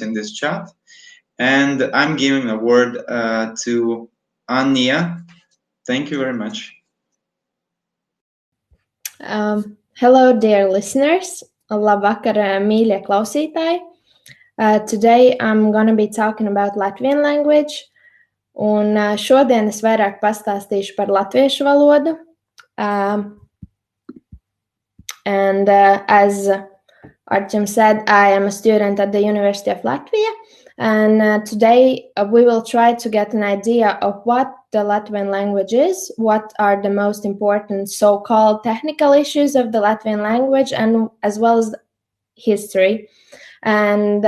in this chat. And I'm giving the word to Annija. Thank you very much. Hello, dear listeners. Labvakar, mīļie klausītāji. Today I'm going to be talking about Latvian language. Un šodien es vairāk pastāstīšu par latviešu valodu. And as Artyom said, I am a student at the University of Latvia. And today we will try to get an idea of what the Latvian language is, what are the most important so-called technical issues of the Latvian language, and as well as history. And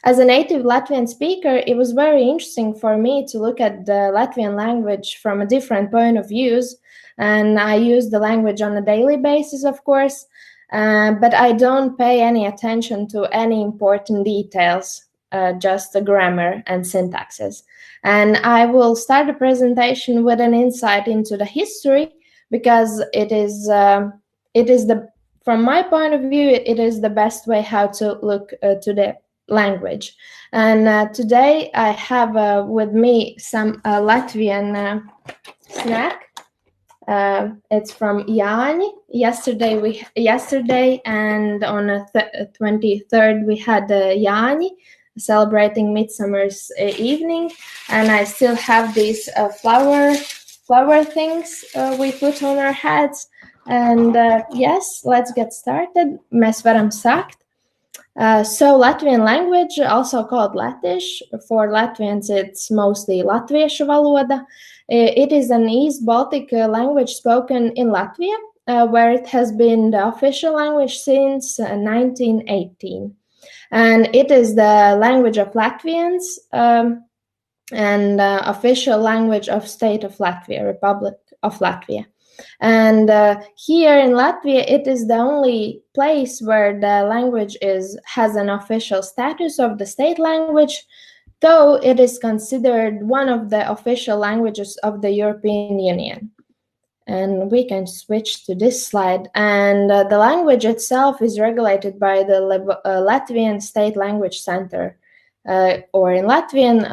as a native Latvian speaker, it was very interesting for me to look at the Latvian language from a different point of view. And I use the language on a daily basis, of course, but I don't pay any attention to any important details. Just the grammar and syntaxes. And I will start the presentation with an insight into the history, because it is from my point of view, it is the best way how to look to the language. And today I have with me some Latvian snack. It's from Jāņi. Yesterday and on the 23rd we had Jāņi, celebrating Midsummer's evening, and I still have these flower things we put on our heads. And yes, let's get started. Mēs varam sākt. So Latvian language, also called Latvish, for Latvians it's mostly Latviešu valoda. It is an East Baltic language spoken in Latvia, where it has been the official language since 1918. And it is the language of Latvians and official language of State of Latvia, Republic of Latvia. And here in Latvia, it is the only place where the language has an official status of the state language, though it is considered one of the official languages of the European Union. And we can switch to this slide. And the language itself is regulated by the Latvian State Language Center, or in Latvian,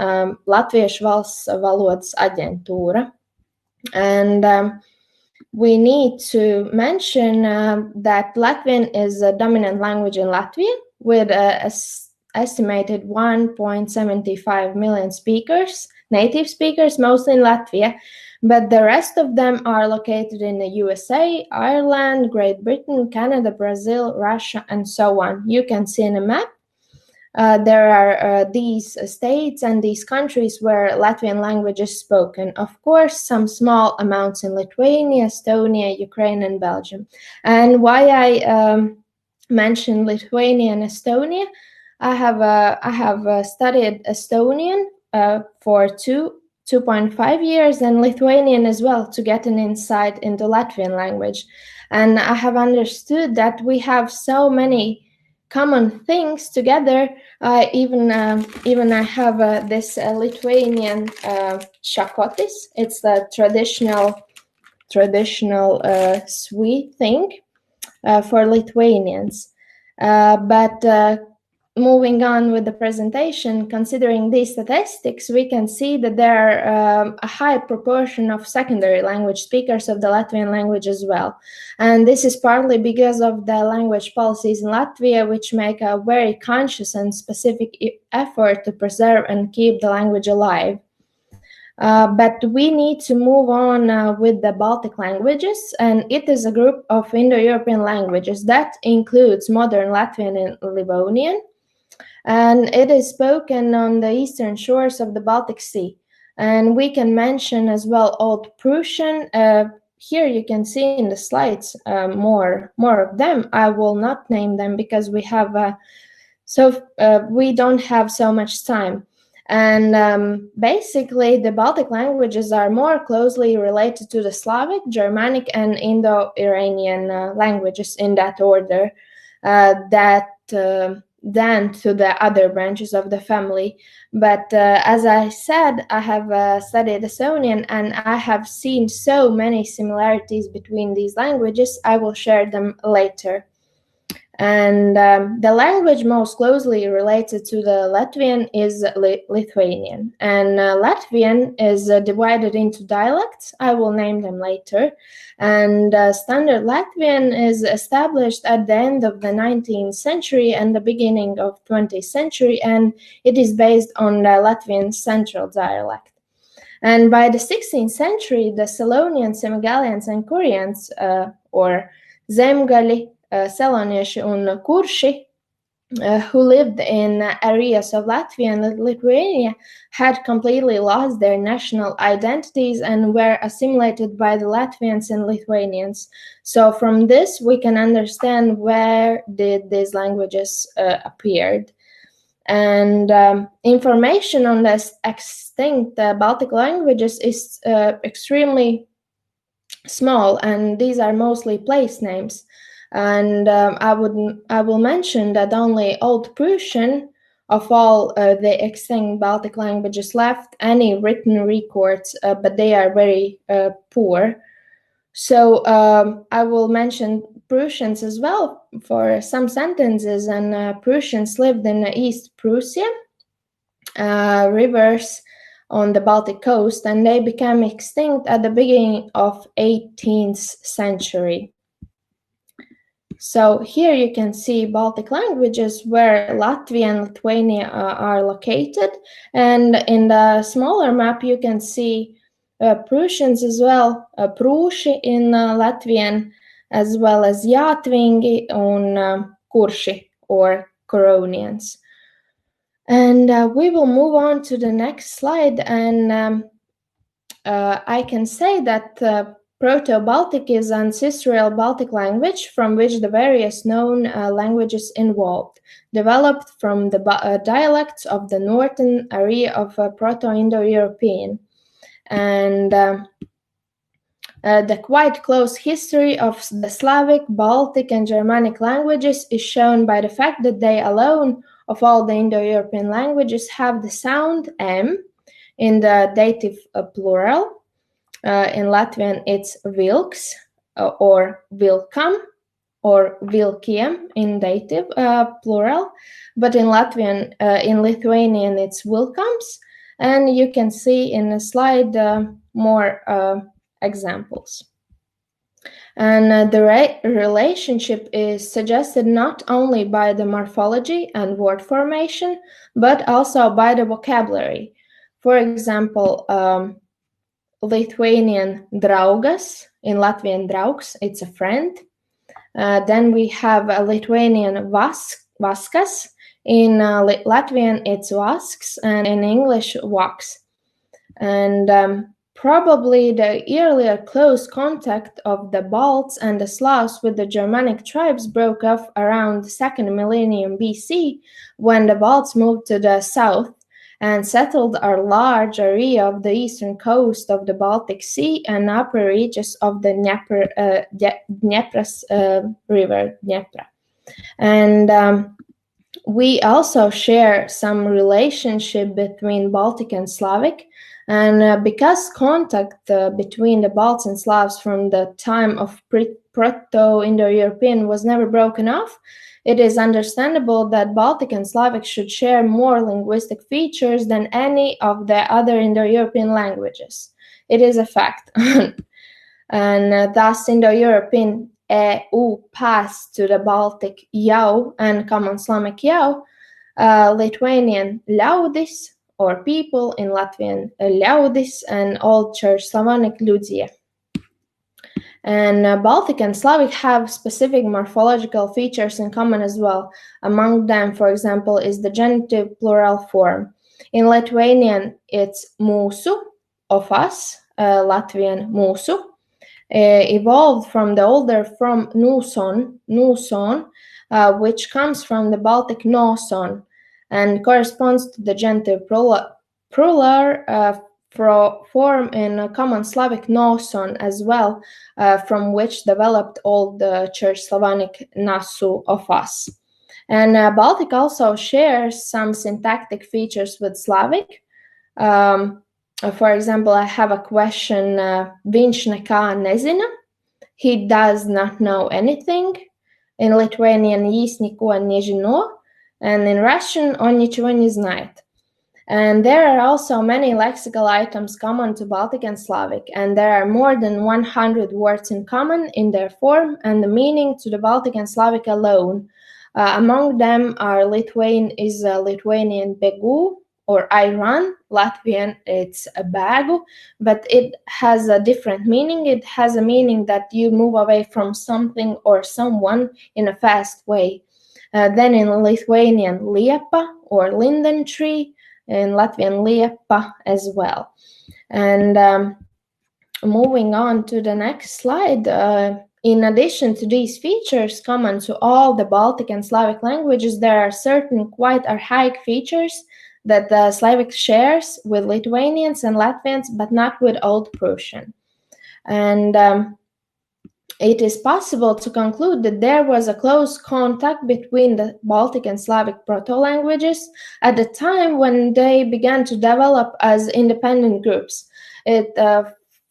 Latviešu valsts valodas aģentūra. And we need to mention that Latvian is a dominant language in Latvia, with estimated 1.75 million speakers, native speakers, mostly in Latvia. But the rest of them are located in the USA, Ireland, Great Britain, Canada, Brazil, Russia, and so on. You can see in a map. There are these states and these countries where Latvian language is spoken. Of course, some small amounts in Lithuania, Estonia, Ukraine, and Belgium. And why I mentioned Lithuania and Estonia, I have studied Estonian for 2.5 years and Lithuanian as well, to get an insight into Latvian language. And I have understood that we have so many common things together. Even I have this Lithuanian šakotis. It's the traditional sweet thing for Lithuanians. But moving on with the presentation, considering these statistics, we can see that there are a high proportion of secondary language speakers of the Latvian language as well. And this is partly because of the language policies in Latvia, which make a very conscious and specific effort to preserve and keep the language alive. But we need to move on with the Baltic languages, and it is a group of Indo-European languages that includes modern Latvian and Livonian. And it is spoken on the eastern shores of the Baltic Sea. And we can mention as well Old Prussian. Here you can see in the slides more of them. I will not name them because we have we don't have so much time. And basically, the Baltic languages are more closely related to the Slavic, Germanic, and Indo-Iranian languages in that order than to the other branches of the family. But as I said, I have studied Estonian, and I have seen so many similarities between these languages. I will share them later. And the language most closely related to the Latvian is Lithuanian. And Latvian is divided into dialects. I will name them later. And Standard Latvian is established at the end of the 19th century and the beginning of 20th century, and it is based on the Latvian Central dialect. And by the 16th century, the Selonians, Semigalians, and Kurians, or Zemgali, Selonieši un Kurši, who lived in areas of Latvia and Lithuania, had completely lost their national identities and were assimilated by the Latvians and Lithuanians. So from this, we can understand where did these languages appeared. And information on this extinct Baltic languages is extremely small, and these are mostly place names. And I will mention that only Old Prussian of all the extinct Baltic languages left any written records, but they are very poor. So I will mention Prussians as well for some sentences, and Prussians lived in East Prussia, rivers on the Baltic coast, and they became extinct at the beginning of 18th century. So here you can see Baltic languages where Latvia and Lithuania are located, and in the smaller map you can see Prussians as well, Prūši in Latvian, as well as Jātvingi and Kurši or Curonians. And we will move on to the next slide, and I can say that Proto-Baltic is an ancestral Baltic language from which the various known languages involved, developed from the dialects of the northern area of Proto-Indo-European. And the quite close history of the Slavic, Baltic, and Germanic languages is shown by the fact that they alone, of all the Indo-European languages, have the sound M in the dative plural. In Latvian, it's vilks or vilkam or vilkiem in dative plural, but in Lithuanian, it's vilkams, and you can see in the slide more examples. And the relationship is suggested not only by the morphology and word formation, but also by the vocabulary. For example, Lithuanian draugas, in Latvian draugs, it's a friend. Then we have a Lithuanian vaskas, in Latvian it's vasks, and in English wax. And probably the earlier close contact of the Balts and the Slavs with the Germanic tribes broke off around the 2nd millennium BC, when the Balts moved to the south and settled a large area of the eastern coast of the Baltic Sea and upper reaches of the Dnieper's river, Dniepr. And we also share some relationship between Baltic and Slavic, and because contact between the Balts and Slavs from the time of Proto-Indo-European was never broken off, it is understandable that Baltic and Slavic should share more linguistic features than any of the other Indo-European languages. It is a fact. And thus Indo-European EU passed to the Baltic jau and Common Slavic jau, Lithuanian ļaudis or people, in Latvian ļaudis, and Old Church Slavonic ļudie. And Baltic and Slavic have specific morphological features in common as well. Among them, for example, is the genitive plural form. In Lithuanian, it's mūsu, of us, Latvian mūsu, evolved from the older form nuson, which comes from the Baltic noson, and corresponds to the genitive plural form in Common Slavic noson as well, from which developed Old Church Slavonic nasu, of us. And Baltic also shares some syntactic features with Slavic. For example, I have a question, viņš nekā nezina, he does not know anything. In Lithuanian "jis niko nežino," and in Russian "on ničego ne znает." And there are also many lexical items common to Baltic and Slavic, and there are more than 100 words in common in their form and the meaning to the Baltic and Slavic alone. Among them are Lithuanian begu, or I run. Latvian, it's a bagu, but it has a different meaning. It has a meaning that you move away from something or someone in a fast way. Then in Lithuanian liepa, or linden tree, in Latvian liepa as well. And moving on to the next slide, in addition to these features common to all the Baltic and Slavic languages, there are certain quite archaic features that Slavic shares with Lithuanians and Latvians, but not with Old Prussian. And it is possible to conclude that there was a close contact between the Baltic and Slavic proto-languages at the time when they began to develop as independent groups.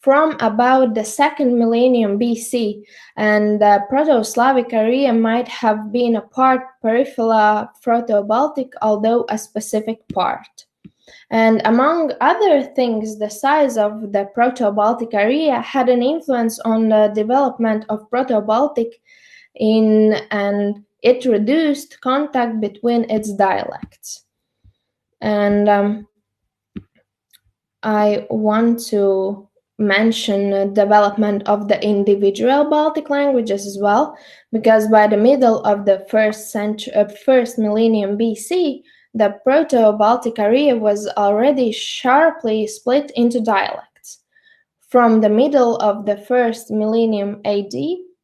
From about the 2nd millennium BC, and the Proto-Slavic area might have been a part peripheral Proto-Baltic, although a specific part. And among other things, the size of the Proto-Baltic area had an influence on the development of Proto-Baltic, and it reduced contact between its dialects. And I want to mention development of the individual Baltic languages as well, because by the middle of the first millennium BC, the Proto-Baltic area was already sharply split into dialects. From the middle of the first millennium AD,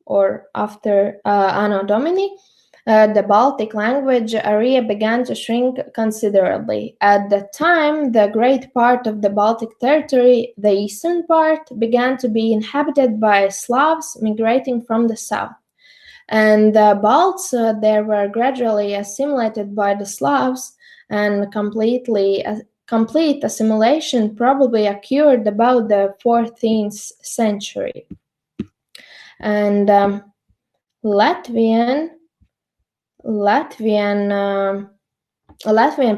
or after Anno Domini, the Baltic language area began to shrink considerably. At the time, the great part of the Baltic territory, the eastern part, began to be inhabited by Slavs migrating from the south. And the Balts, they were gradually assimilated by the Slavs, and complete assimilation probably occurred about the 14th century. And Latvian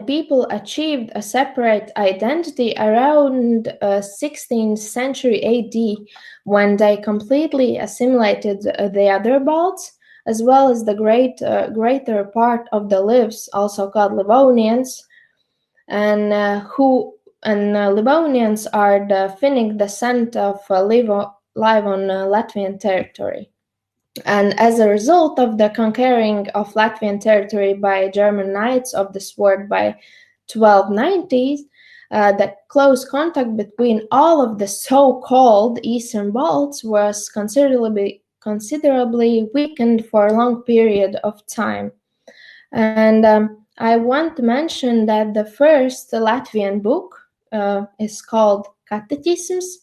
people achieved a separate identity around 16th century AD, when they completely assimilated the other Balts, as well as the greater part of the Livs, also called Livonians, and Livonians are the Finnic descent of live on Latvian territory. And as a result of the conquering of Latvian territory by German Knights of the Sword by 1290s, the close contact between all of the so-called Eastern Balts was considerably weakened for a long period of time. And I want to mention that the first Latvian book is called Catechisms,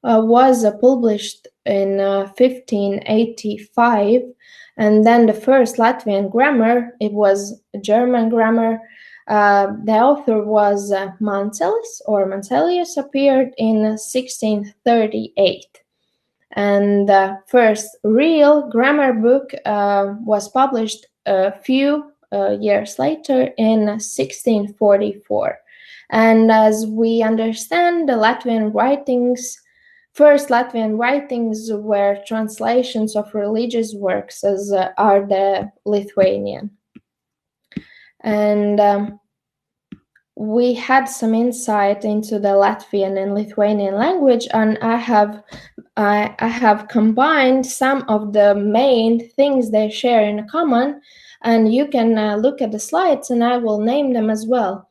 was published in 1585, and then the first Latvian grammar, it was a German grammar. The author was Mancelius, appeared in 1638. And the first real grammar book was published a few years later in 1644. And as we understand, the first Latvian writings were translations of religious works, as are the Lithuanian. And we had some insight into the Latvian and Lithuanian language, and I have combined some of the main things they share in common, and you can look at the slides, and I will name them as well.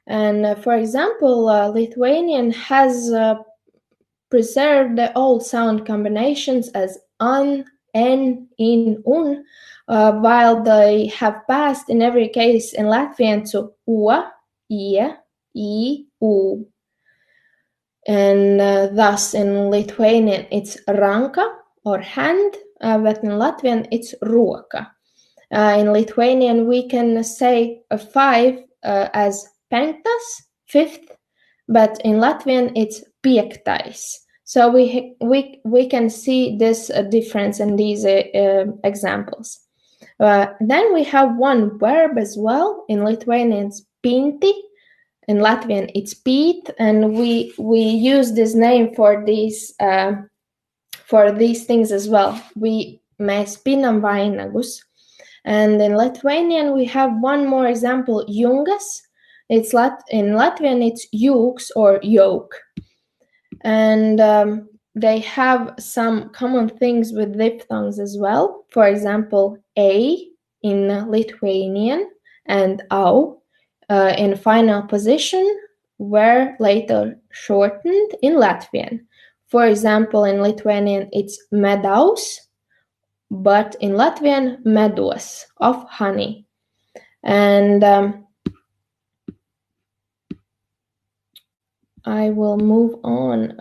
And for example, Lithuanian has preserved the old sound combinations as an, en, in, un, while they have passed in every case in Latvian to ua, ia, I, u. And thus in Lithuanian it's ranka, or hand, but in Latvian it's roka. In Lithuanian we can say a 5 as penktas, 5th, but in Latvian it's piektais. So we can see this difference in these examples. Then we have one verb as well. In Lithuanian, it's pinti. In Latvian, it's pīt, and we use this name for these things as well. Mēs pinam vainagus. And in Lithuanian, we have one more example, jungas. In Latvian, it's jūks or yoke. And they have some common things with diphthongs as well. For example, a in Lithuanian and au in final position were later shortened in Latvian. For example, in Lithuanian, it's medaus, but in Latvian, medos, of honey. And I will move on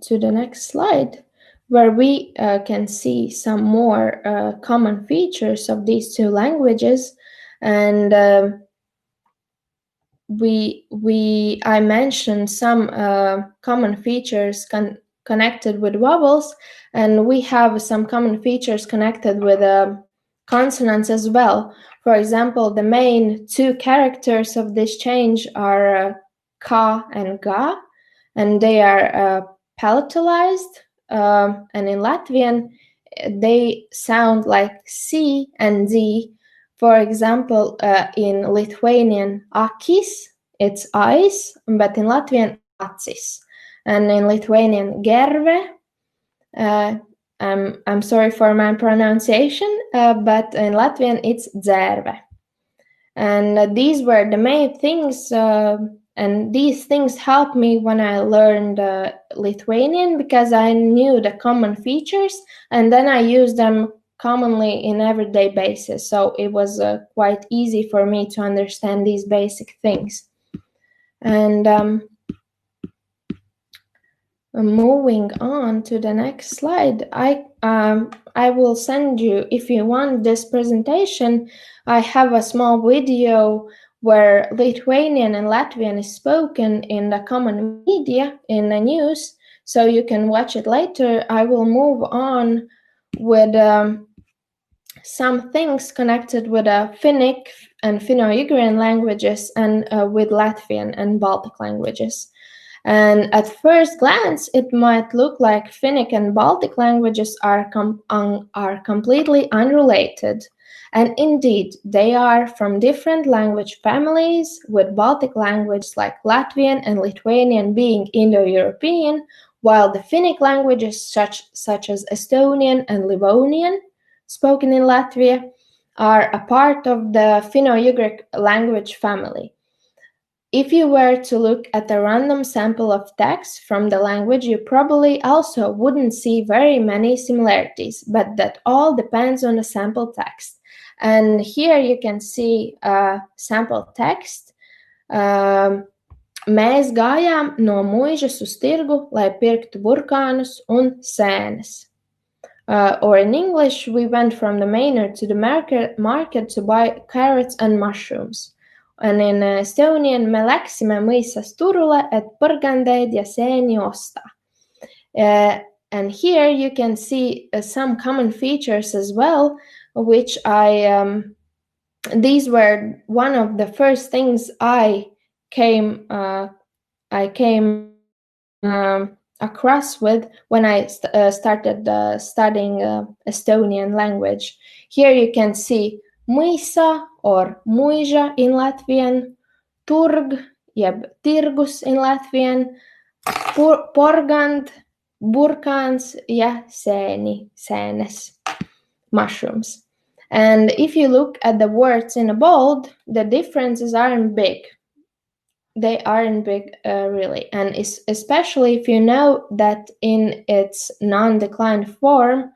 to the next slide, where we can see some more common features of these two languages. And I mentioned some common features connected with vowels, and we have some common features connected with consonants as well. For example, the main two characters of this change are ka and ga, and they are palatalized, and in Latvian they sound like C and D. For example, in Lithuanian akis, it's eyes, but in Latvian acis. And in Lithuanian gerve, I'm sorry for my pronunciation, but in Latvian it's dzērve. And these were the main things, and these things helped me when I learned Lithuanian, because I knew the common features, and then I used them commonly in everyday basis. So it was quite easy for me to understand these basic things. And moving on to the next slide, I will send you, if you want this presentation, I have a small video where Lithuanian and Latvian is spoken in the common media, in the news, so you can watch it later. I will move on with some things connected with Finnic and Finno-Ugric languages, and with Latvian and Baltic languages. And at first glance, it might look like Finnic and Baltic languages are completely unrelated. And indeed, they are from different language families, with Baltic languages like Latvian and Lithuanian being Indo-European, while the Finnic languages such as Estonian and Livonian, spoken in Latvia, are a part of the Finno-Ugric language family. If you were to look at a random sample of text from the language, you probably also wouldn't see very many similarities, but that all depends on the sample text. And here you can see a sample text. Mēs gājām no muižas uz tirgu, lai pirktu burkānus un sēnes. Or in English, we went from the manor to the market to buy carrots and mushrooms. And in Estonian, me läksime mõisas turule, et põrgandeid ja sēni osta. And here you can see some common features as well, which these were one of the first things I came across with when I started studying Estonian language. Here you can see mõisa or muiža in Latvian, turg, jeb tirgus in Latvian, porgand, burkāns, ja sēnes, mushrooms. And if you look at the words in a bold, the differences aren't big. They aren't big, really. And especially if you know that in its non-declined form,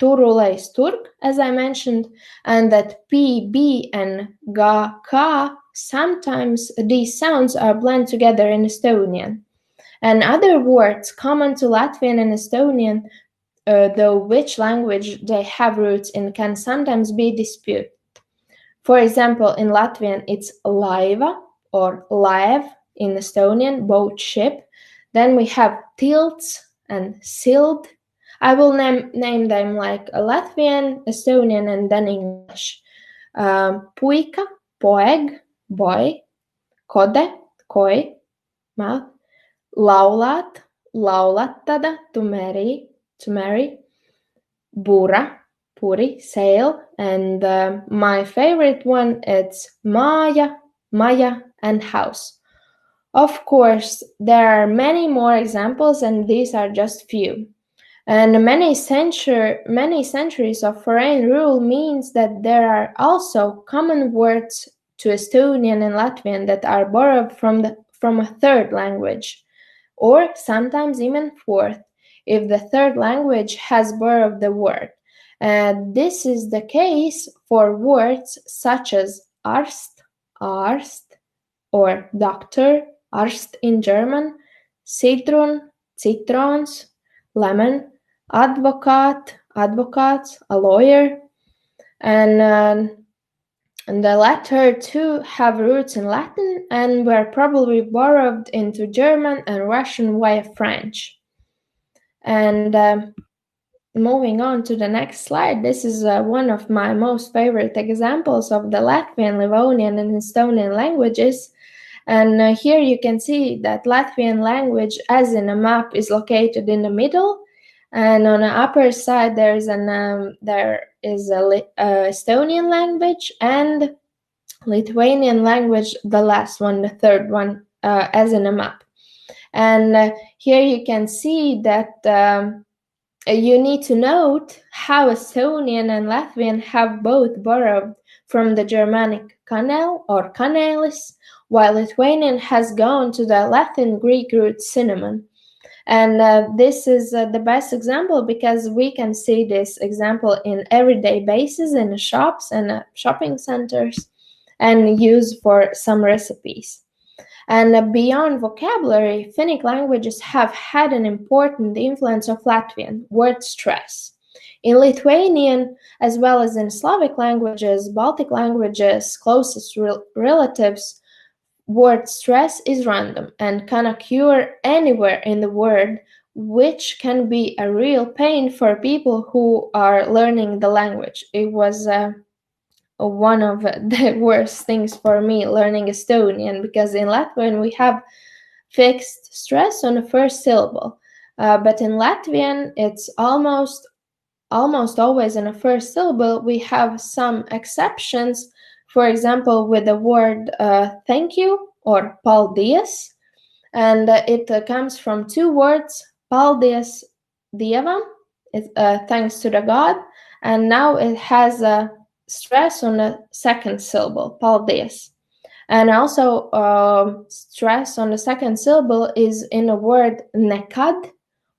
turule is turg, as I mentioned, and that p, b, and ga, ka, sometimes these sounds are blended together in Estonian. And other words common to Latvian and Estonian, though which language they have roots in, can sometimes be disputed. For example, in Latvian, it's laiva or laev, in Estonian, boat, ship. Then we have tilts and sild. I will name them like Latvian, Estonian, and then English. puika, poeg, boy, kode, koi, mouth, laulāt, laulattada, to marry, bura, puri, sail, and my favorite one is māja, maja, and house. Of course, there are many more examples, and these are just few. And many centuries of foreign rule means that there are also common words to Estonian and Latvian that are borrowed from a third language, or sometimes even fourth, if the third language has borrowed the word. This is the case for words such as Arzt, or doctor, Arzt in German, Citrun, citrons, lemon, advocate, advocates, a lawyer, and the latter two have roots in Latin and were probably borrowed into German and Russian via French. And moving on to the next slide, this is one of my most favorite examples of the Latvian, Livonian, and Estonian languages. And here you can see that Latvian language, as in a map, is located in the middle, and on the upper side there is Estonian language and Lithuanian language, the last one, the third one, as in a map. And here you can see that you need to note how Estonian and Latvian have both borrowed from the Germanic kanel or kanelis, while Lithuanian has gone to the Latin Greek root cinnamon. And this is the best example because we can see this example in everyday basis in the shops and shopping centers and use for some recipes. And beyond vocabulary, Finnic languages have had an important influence of Latvian, word stress. In Lithuanian, as well as in Slavic languages, Baltic languages, closest relatives, word stress is random and can occur anywhere in the word, which can be a real pain for people who are learning the language. It was one of the worst things for me learning Estonian, because in Latvian we have fixed stress on the first syllable, but in Latvian it's almost always on the first syllable. We have some exceptions, for example with the word thank you or paldies, and it comes from two words, paldies dievam, thanks to the God, and now it has a stress on the second syllable, paldies. And also stress on the second syllable is in the word nekad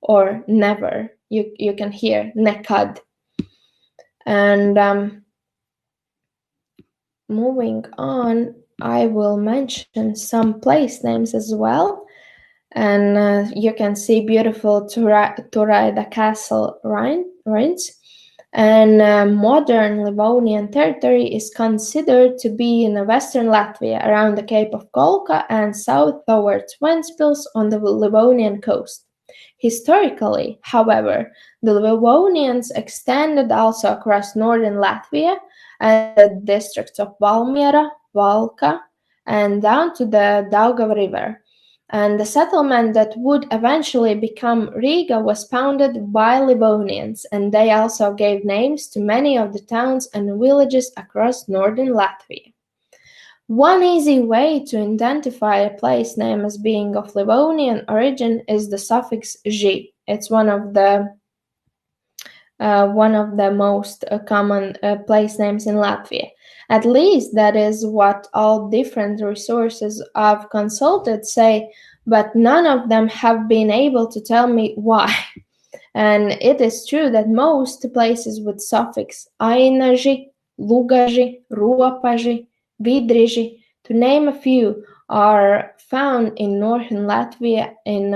or never. You can hear nekad. And moving on, I will mention some place names as well. And you can see beautiful Turaida Castle ruins. And modern Livonian territory is considered to be in western Latvia, around the Cape of Kolka and south towards Ventspils on the Livonian coast. Historically, however, the Livonians extended also across northern Latvia and the districts of Valmiera, Valka, and down to the Daugava River. And the settlement that would eventually become Riga was founded by Livonians, and they also gave names to many of the towns and villages across northern Latvia. One easy way to identify a place name as being of Livonian origin is the suffix "ži". It's one of the most common place names in Latvia. At least that is what all different resources I've consulted say, but none of them have been able to tell me why. And it is true that most places with suffix ainaži, lugaži, ruopaži, vidriži, to name a few, are found in northern Latvia in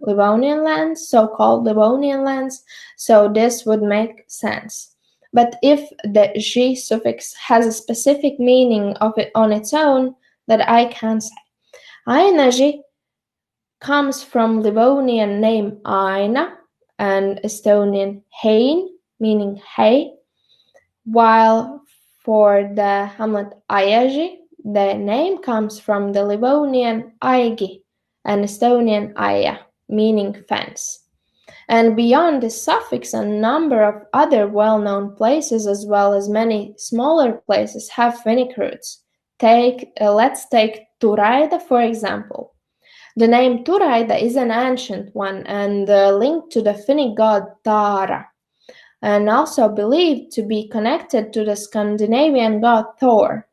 Livonian lands, so-called Livonian lands, so this would make sense. But if the "ži" suffix has a specific meaning on its own that I can't say. Ainaži comes from Livonian name Aina and Estonian hein, meaning hay, while for the hamlet Aiaži, the name comes from the Livonian Aigi and Estonian Aia, meaning fence. And beyond this suffix, a number of other well-known places, as well as many smaller places, have Finnic roots. Let's take Turaida, for example. The name Turaida is an ancient one and linked to the Finnic god Tara, and also believed to be connected to the Scandinavian god Thor.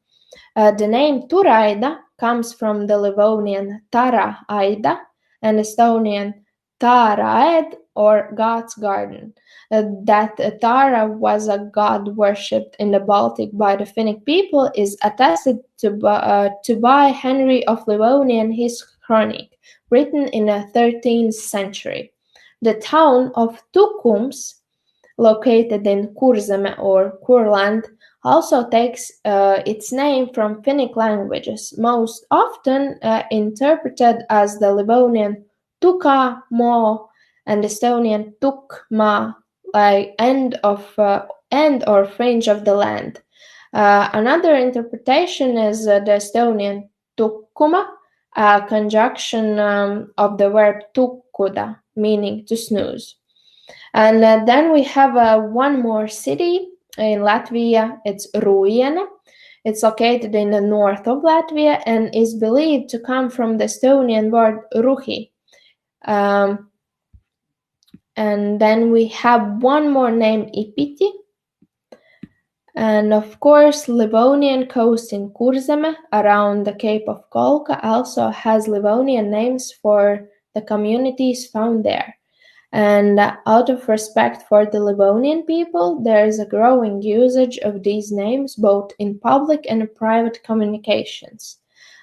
The name Turaida comes from the Livonian Tara-aida and Estonian Tara-ed, or God's garden. That Tara was a god worshipped in the Baltic by the Finnic people is attested to by Henry of Livonian his chronic, written in the 13th century. The town of Tukums, located in Kurzeme or Kurland, also takes its name from Finnic languages, most often interpreted as the Livonian Tuka Mo and Estonian Tukma, like end or fringe of the land. Another interpretation is the Estonian Tukkuma, a conjunction of the verb tukkuda, meaning to snooze. And then we have one more city in Latvia. It's Ruiene. It's located in the north of Latvia and is believed to come from the Estonian word ruhi. And then we have one more name, Ipiti. And of course, Livonian coast in Kurzeme around the Cape of Kolka also has Livonian names for the communities found there. And out of respect for the Livonian people, there is a growing usage of these names both in public and private communications.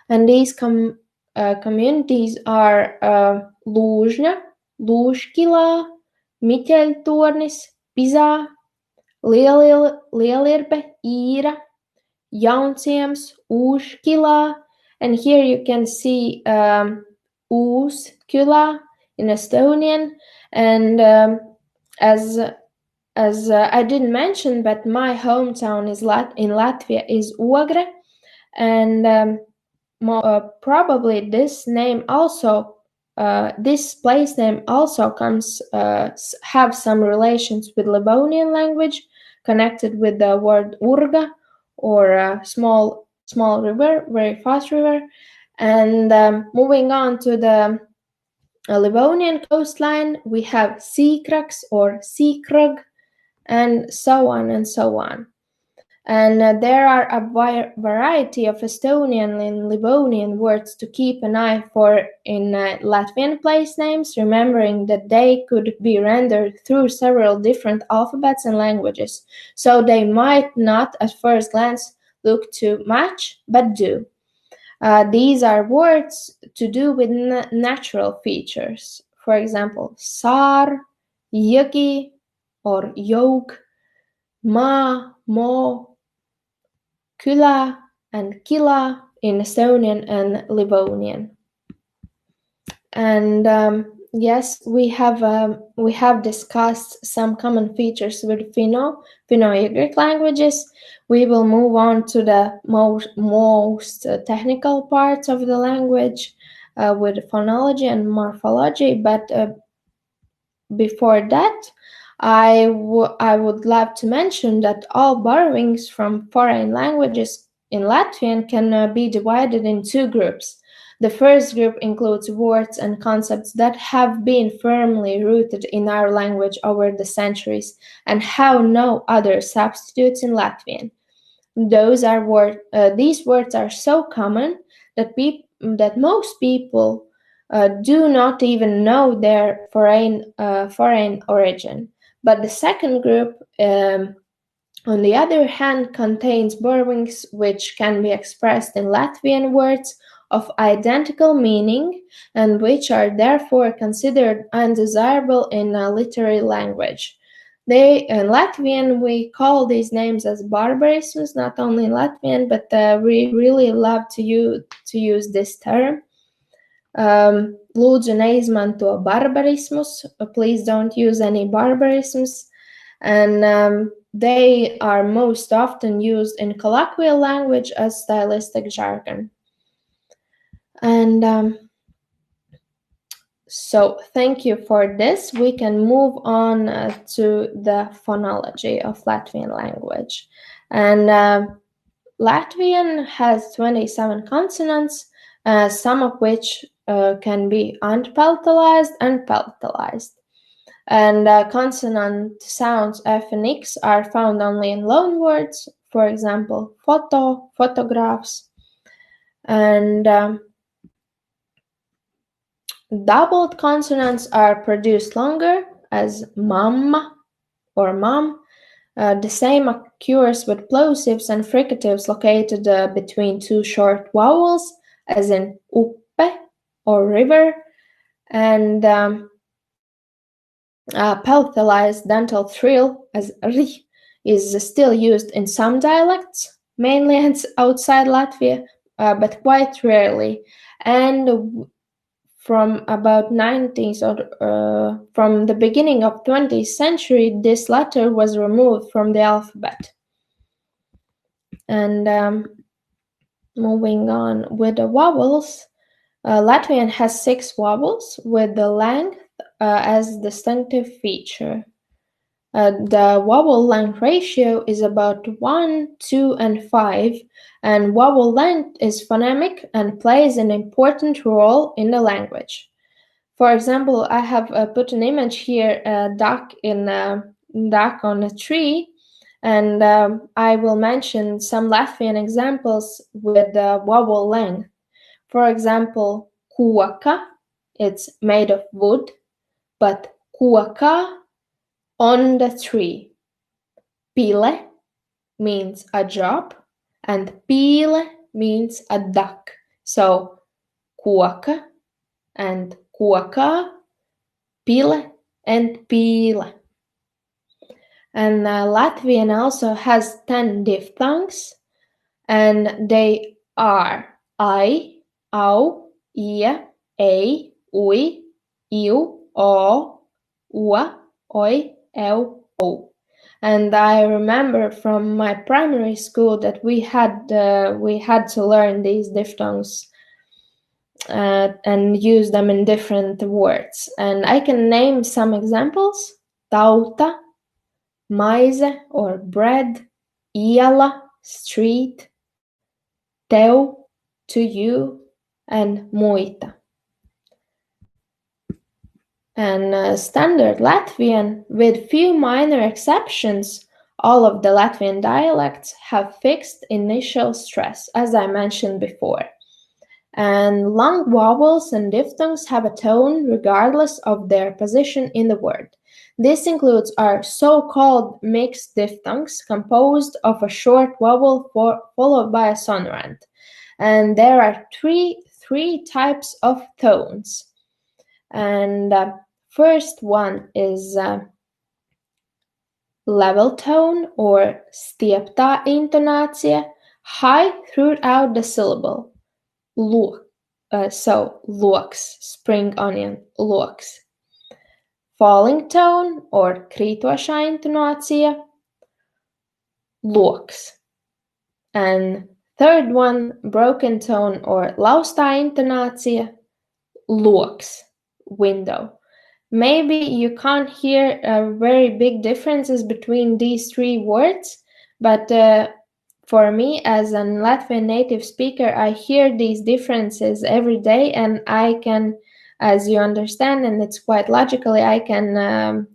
And these communities are Lūžņa, Lūžkilā, Miķeļtornis, Pizā, Lielirbe, Īra, Jaunciems, Ūžkilā, and here you can see Ūskilā in Estonian. And as I didn't mention, but my hometown in Latvia is Ogre, and probably this name also, this place name also comes have some relations with Livonian language, connected with the word urga, or small river, very fast river. And moving on to the Livonian coastline, we have Sīkraks or Sīkrug, and so on and so on. And there are a variety of Estonian and Livonian words to keep an eye for in Latvian place names, remembering that they could be rendered through several different alphabets and languages, so they might not at first glance look to match, but do. These are words to do with natural features. For example, Sār, Jõgi, or Joug, Ma, Mo, Kylä, and Kila in Estonian and Livonian. And yes, we have discussed some common features with Finno-Ugric languages. We will move on to the most technical parts of the language with phonology and morphology. But before that, I would love to mention that all borrowings from foreign languages in Latvian can be divided in two groups. The first group includes words and concepts that have been firmly rooted in our language over the centuries and have no other substitutes in Latvian. These words are so common that most people do not even know their foreign origin. But the second group, on the other hand, contains borrowings which can be expressed in Latvian words of identical meaning and which are therefore considered undesirable in a literary language. In Latvian, we call these names as barbarisms, not only in Latvian, but we really love to use this term. Lūdzu neizmanto barbarismus. Please don't use any barbarisms. And they are most often used in colloquial language as stylistic jargon. And so thank you for this. We can move on to the phonology of Latvian language. And Latvian has 27 consonants, some of which can be unpalatalized and palatalized. And consonant sounds F and X are found only in loan words, for example, photo, photographs. And doubled consonants are produced longer, as mamma or mom. The same occurs with plosives and fricatives located between two short vowels, as in uppe or river, and palatalized dental thrill, as ri, is still used in some dialects, mainly outside Latvia, but quite rarely. And from about 19th or from the beginning of 20th century, this letter was removed from the alphabet. And moving on with the vowels, Latvian has 6 vowels with the length as distinctive feature. The vowel length ratio is about 1, 2, and 5, and vowel length is phonemic and plays an important role in the language. For example, I have put an image here, duck on a tree, and I will mention some Latvian examples with vowel length. For example, koka, it's made of wood, but koka, on the tree. Pile means a job, and pile means a duck. So koka and koka, pile and pile. And Latvian also has 10 diphthongs, and they are I, au, ia, ei, ui, iu, o, ua, oi, eu, o. And I remember from my primary school that we had to learn these diphthongs and use them in different words. And I can name some examples: tauta, maize or bread, iela, street, tev, to you, and muita. And standard Latvian, with few minor exceptions, all of the Latvian dialects have fixed initial stress, as I mentioned before. And long vowels and diphthongs have a tone regardless of their position in the word. This includes our so-called mixed diphthongs, composed of a short vowel followed by a sonorant. And there are three types of tones. And first one is level tone or stieptā intonācija, high throughout the syllable. So loks, spring onion, loks. Falling tone or krītošā intonācija, loks. And third one, broken tone or laustā intonācija, loks, window. Maybe you can't hear very big differences between these 3 words, but for me, as a Latvian native speaker, I hear these differences every day, and I can, as you understand, and it's quite logically, I can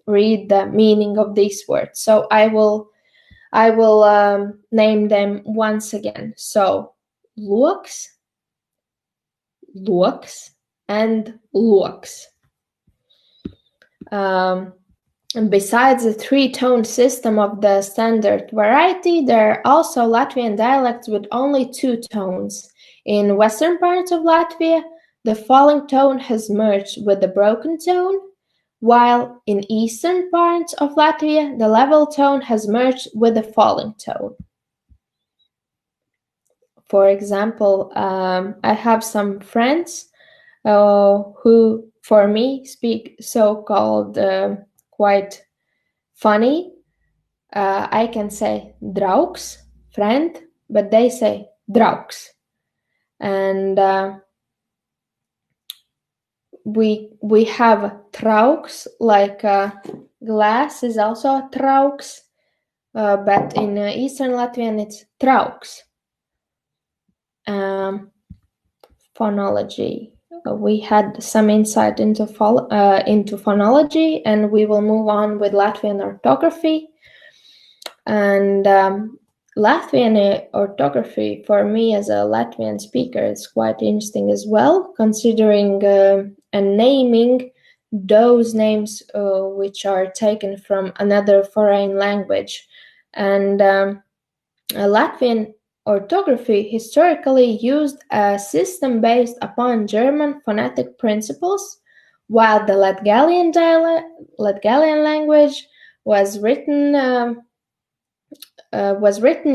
read the meaning of these words. So I will name them once again. So loks, loks, and loks. And besides the 3-tone system of the standard variety, there are also Latvian dialects with only 2 tones. In western parts of Latvia, the falling tone has merged with the broken tone, while in eastern parts of Latvia, the level tone has merged with the falling tone. For example, I have some friends who, for me, speak so-called quite funny I can say draugs, friend, but they say draugs. And we have trauks, like glass is also trauks, but in Eastern Latvian it's trauks. Phonology. We had some insight into phonology, and we will move on with Latvian orthography. And Latvian orthography, for me as a Latvian speaker, is quite interesting as well, considering and naming those names which are taken from another foreign language. And Latvian orthography historically used a system based upon German phonetic principles, while the Latgalian language was written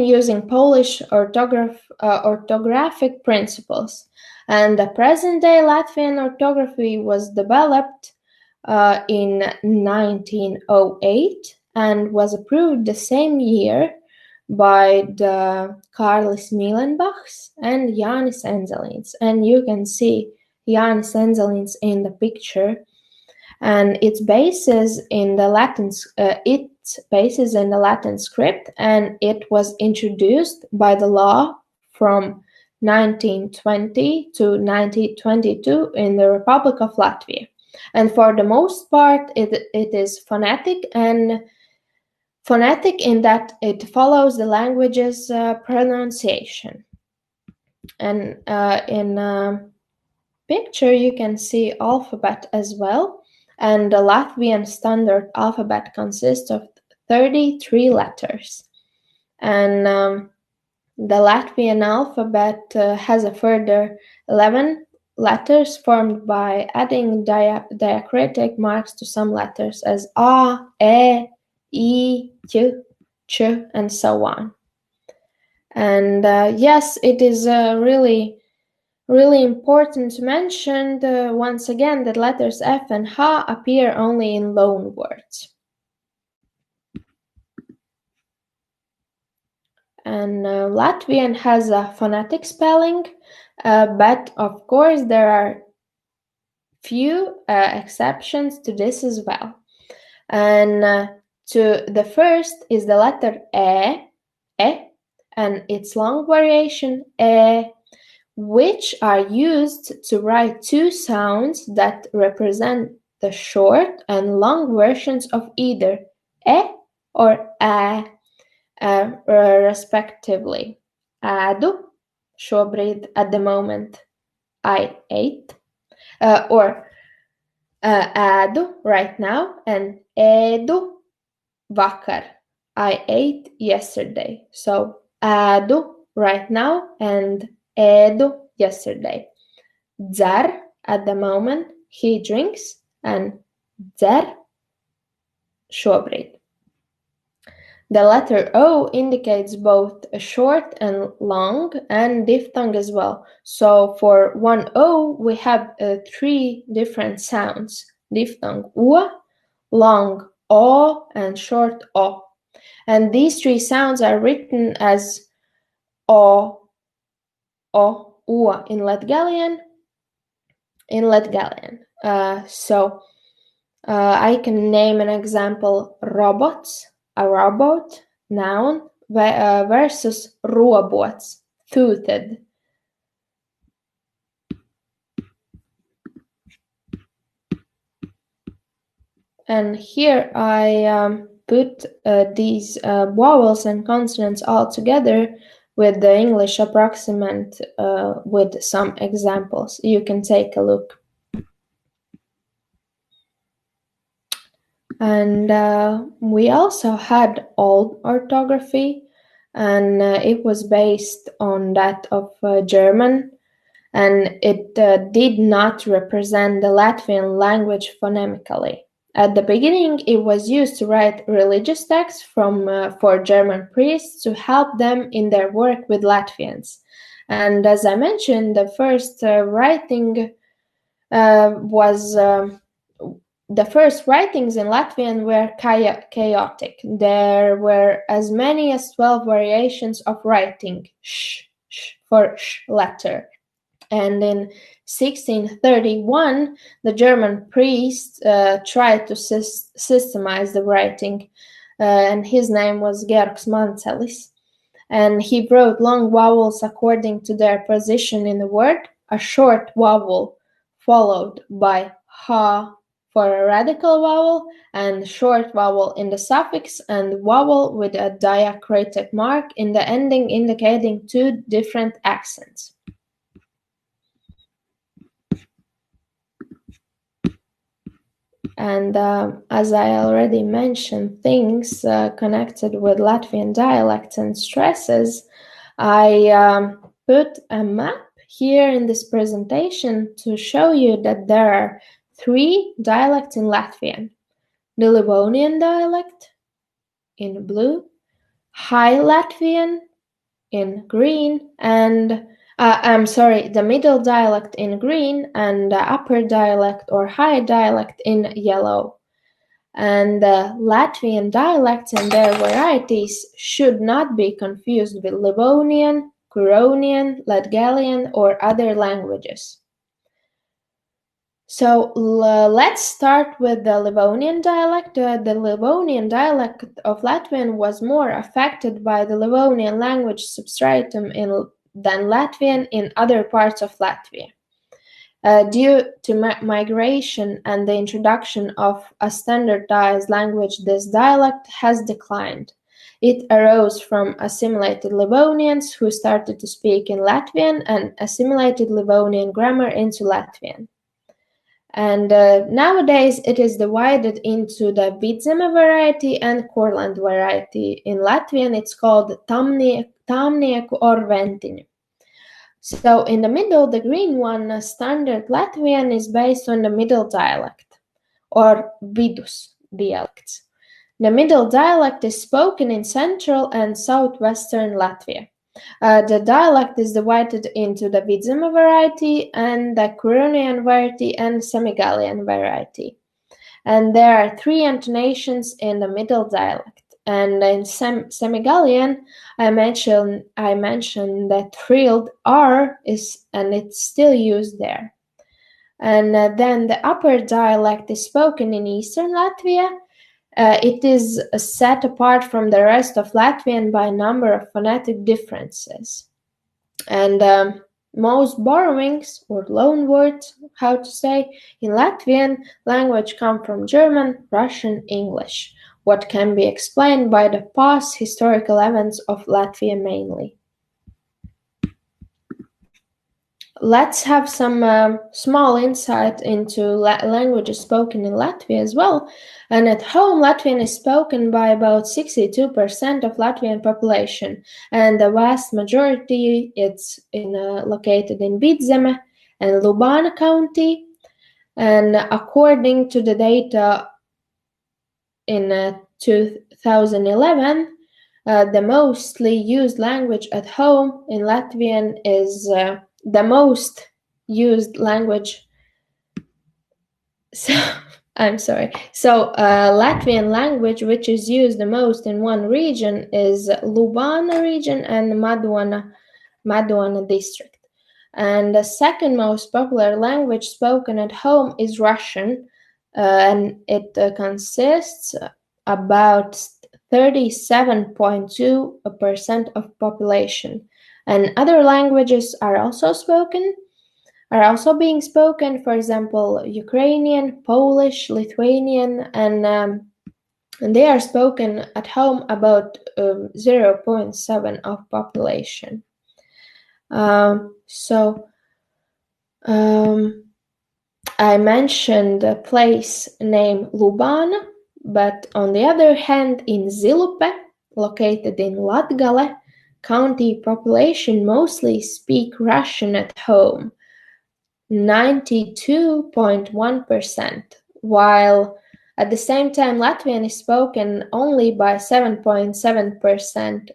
using Polish orthographic principles. And the present-day Latvian orthography was developed in 1908 and was approved the same year by the Kārlis Mīlenbachs and Jānis Enzelīns. And you can see Jānis Enzelīns in the picture. And its basis in the Latin script, and it was introduced by the law from 1920 to 1922 in the Republic of Latvia. And for the most part, it is phonetic in that it follows the language's pronunciation. And in picture, you can see alphabet as well. And the Latvian standard alphabet consists of 33 letters. And the Latvian alphabet has a further 11 letters formed by adding diacritic marks to some letters as A, E, I, Q, Ch, and so on. And yes, it is really important to mention once again that letters F and H appear only in loan words. And Latvian has a phonetic spelling, but of course there are few exceptions to this as well. And to the first is the letter E, and its long variation E, which are used to write two sounds that represent the short and long versions of either E or A, respectively. Ēdu, šobrīd, at the moment, I ate, or ēdu, right now, and ēdu, vakar, I ate yesterday. So ēdu, right now, and ēdu, yesterday. Dzer, at the moment, he drinks, and dzer, šobrīd. The letter O indicates both a short and long, and diphthong as well. So for one O, we have three different sounds: diphthong U, long O, and short O. And these three sounds are written as O, U in Latgalian. So I can name an example: robots, a robot, noun, versus robots, toothed. And here I put these vowels and consonants all together with the English approximant with some examples. You can take a look. And we also had old orthography, and it was based on that of German, and it did not represent the Latvian language phonemically. At the beginning, it was used to write religious texts for German priests to help them in their work with Latvians. And as I mentioned, the first writing was the first writings in Latvian were chaotic. There were as many as 12 variations of writing sh for sh letter. And in 1631, the German priest tried to systemize the writing, and his name was Georgs Mancelis. And he wrote long vowels according to their position in the word, a short vowel followed by ha for a radical vowel, and short vowel in the suffix, and vowel with a diacritic mark in the ending indicating two different accents. And as I already mentioned, things connected with Latvian dialects and stresses, I put a map here in this presentation to show you that there are 3 dialects in Latvian. The Livonian dialect in blue, High Latvian in green, and the middle dialect in green, and the upper dialect or high dialect in yellow. And Latvian dialects and their varieties should not be confused with Livonian, Curonian, Latgalian, or other languages. So let's start with the Livonian dialect. The Livonian dialect of Latvian was more affected by the Livonian language substratum than Latvian in other parts of Latvia. Due to migration and the introduction of a standardized language, this dialect has declined. It arose from assimilated Livonians who started to speak in Latvian and assimilated Livonian grammar into Latvian. And nowadays it is divided into the Vidzeme variety and Kurland variety. In Latvian it's called Tāmnieku or Ventiņu. So in the middle, the green one, standard Latvian, is based on the middle dialect or vidus dialects. The middle dialect is spoken in central and southwestern Latvia. The dialect is divided into the Vidzeme variety and the Curonian variety and Semigalian variety. And there are 3 intonations in the middle dialect. And in Semigalian, I mentioned that trilled R and it's still used there. And then the upper dialect is spoken in Eastern Latvia. It is set apart from the rest of Latvian by a number of phonetic differences. And most borrowings or loan words, in Latvian language come from German, Russian, English, what can be explained by the past historical events of Latvia mainly. Let's have some small insight into languages spoken in Latvia as well. And at home, Latvian is spoken by about 62% of Latvian population, and the vast majority it's located in Vidzeme and Lubāna County. And according to the data in 2011, the mostly used language at home in Latvian is the most used language. So Latvian language, which is used the most in one region, is Lubāna region and Madona district. And the second most popular language spoken at home is Russian, and it consists about 37.2% of population. And other languages are also being spoken, for example, Ukrainian, Polish, Lithuanian, and they are spoken at home about 0.7% of population. I mentioned a place named Lubāna, but on the other hand, in Zilupe, located in Latgale County, population mostly speak Russian at home, 92.1%, while at the same time Latvian is spoken only by 7.7%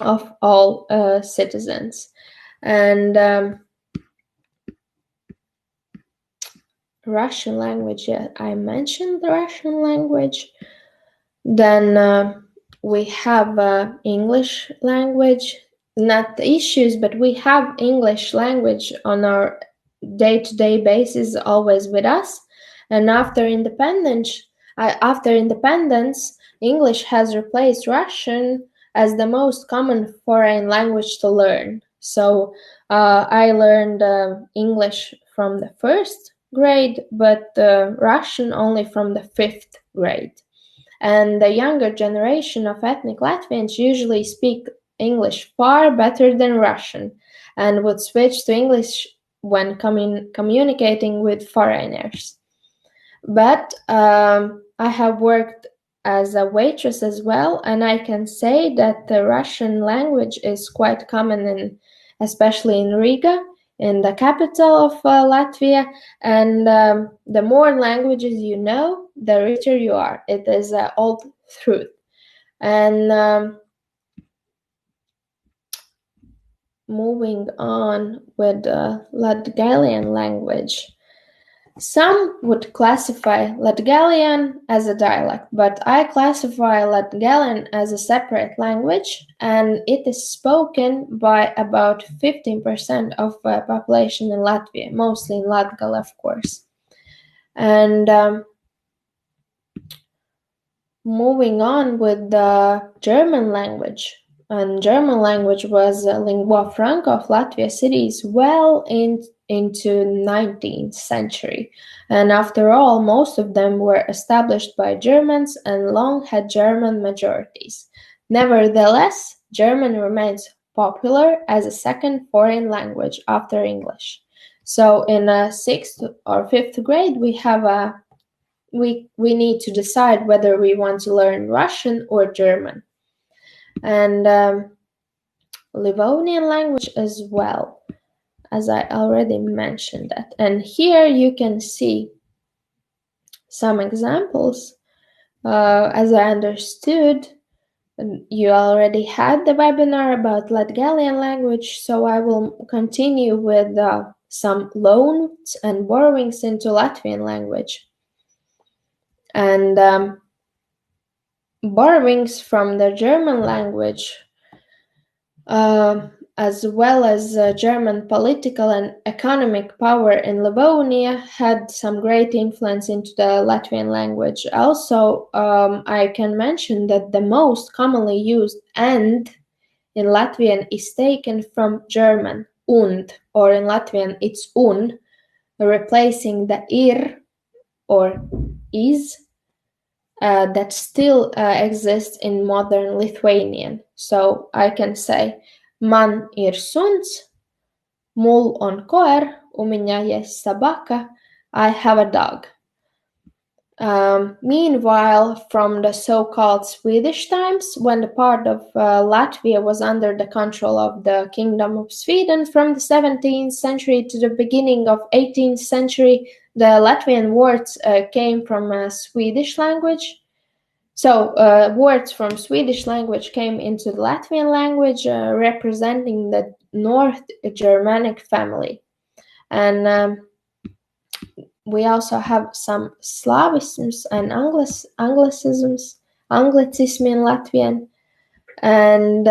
of all citizens. And Russian language, yeah, I mentioned the Russian language. Then we have English language, not issues, but we have English language on our day-to-day basis, always with us. And after independence, English has replaced Russian as the most common foreign language to learn. So I learned English from the first grade, but Russian only from the fifth grade. And the younger generation of ethnic Latvians usually speak English far better than Russian and would switch to English when communicating with foreigners. But I have worked as a waitress as well, and I can say that the Russian language is quite common, especially in Riga, in the capital of Latvia. And the more languages you know, the richer you are. It is an old truth. And moving on with Latgalian language. Some would classify Latgalian as a dialect, but I classify Latgalian as a separate language, and it is spoken by about 15% of the population in Latvia, mostly in Latgale, of course. And moving on with the German language. And German language was a lingua franca of Latvia cities well into 19th century. And after all, most of them were established by Germans and long had German majorities. Nevertheless, German remains popular as a second foreign language after English. So in a 6th or 5th grade, we need to decide whether we want to learn Russian or German. And Livonian language as well, as I already mentioned that. And here you can see some examples. As I understood, you already had the webinar about Latgalian language, so I will continue with some loans and borrowings into Latvian language. And borrowings from the German language, as well as German political and economic power in Livonia, had some great influence into the Latvian language. Also, I can mention that the most commonly used "and" in Latvian is taken from German "und", or in Latvian it's "un", replacing the "ir" or "is", that still exists in modern Lithuanian. So I can say man ir suns, mul on koer, u меня есть собака, I have a dog. Meanwhile, from the so-called Swedish times, when the part of Latvia was under the control of the Kingdom of Sweden from the 17th century to the beginning of 18th century, the Latvian words came from Swedish language. So words from Swedish language came into the Latvian language, representing the North Germanic family. And we also have some Slavisms and Anglicisms in Latvian. And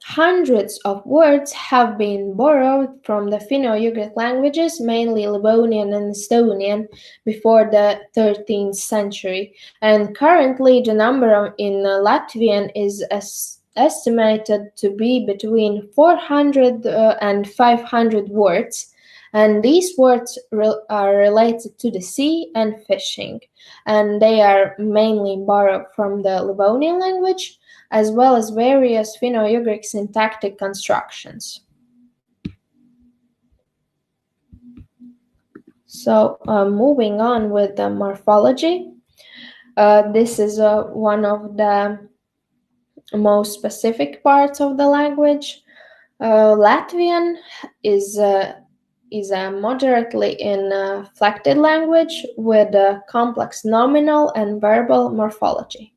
hundreds of words have been borrowed from the Finno-Ugric languages, mainly Livonian and Estonian, before the 13th century. And currently the number in Latvian is estimated to be between 400 and 500 words. And these words are related to the sea and fishing. And they are mainly borrowed from the Livonian language, as well as various Finno-Ugric syntactic constructions. So moving on with the morphology. This is one of the most specific parts of the language. Latvian is a moderately inflected language with a complex nominal and verbal morphology.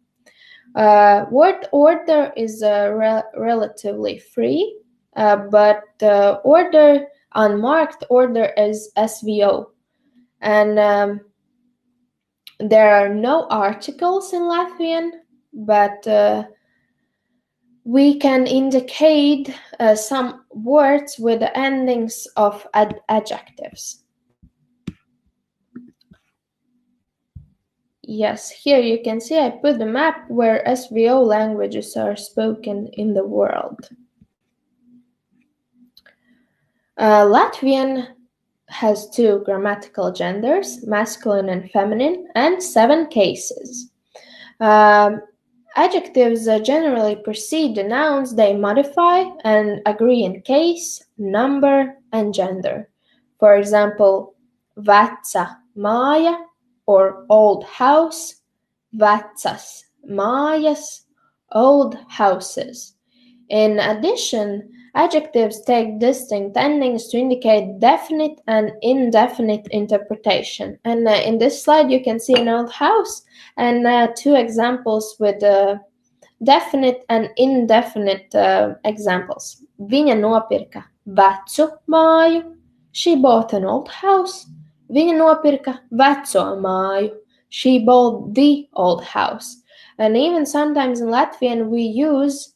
Word order is relatively free, but order unmarked order is SVO. And there are no articles in Latvian, but we can indicate some words with the endings of adjectives. Yes, here you can see I put the map where SVO languages are spoken in the world. Latvian has 2 grammatical genders, masculine and feminine, and 7 cases. Adjectives generally precede the nouns they modify and agree in case, number, and gender. For example, veca māja or old house, vecas mājas, old houses. In addition, adjectives take distinct endings to indicate definite and indefinite interpretation. And in this slide, you can see an old house and 2 examples with definite and indefinite examples. Viņa nopirka vecu māju. She bought an old house. Viņa nopirka veco māju. She bought the old house. And even sometimes in Latvian we use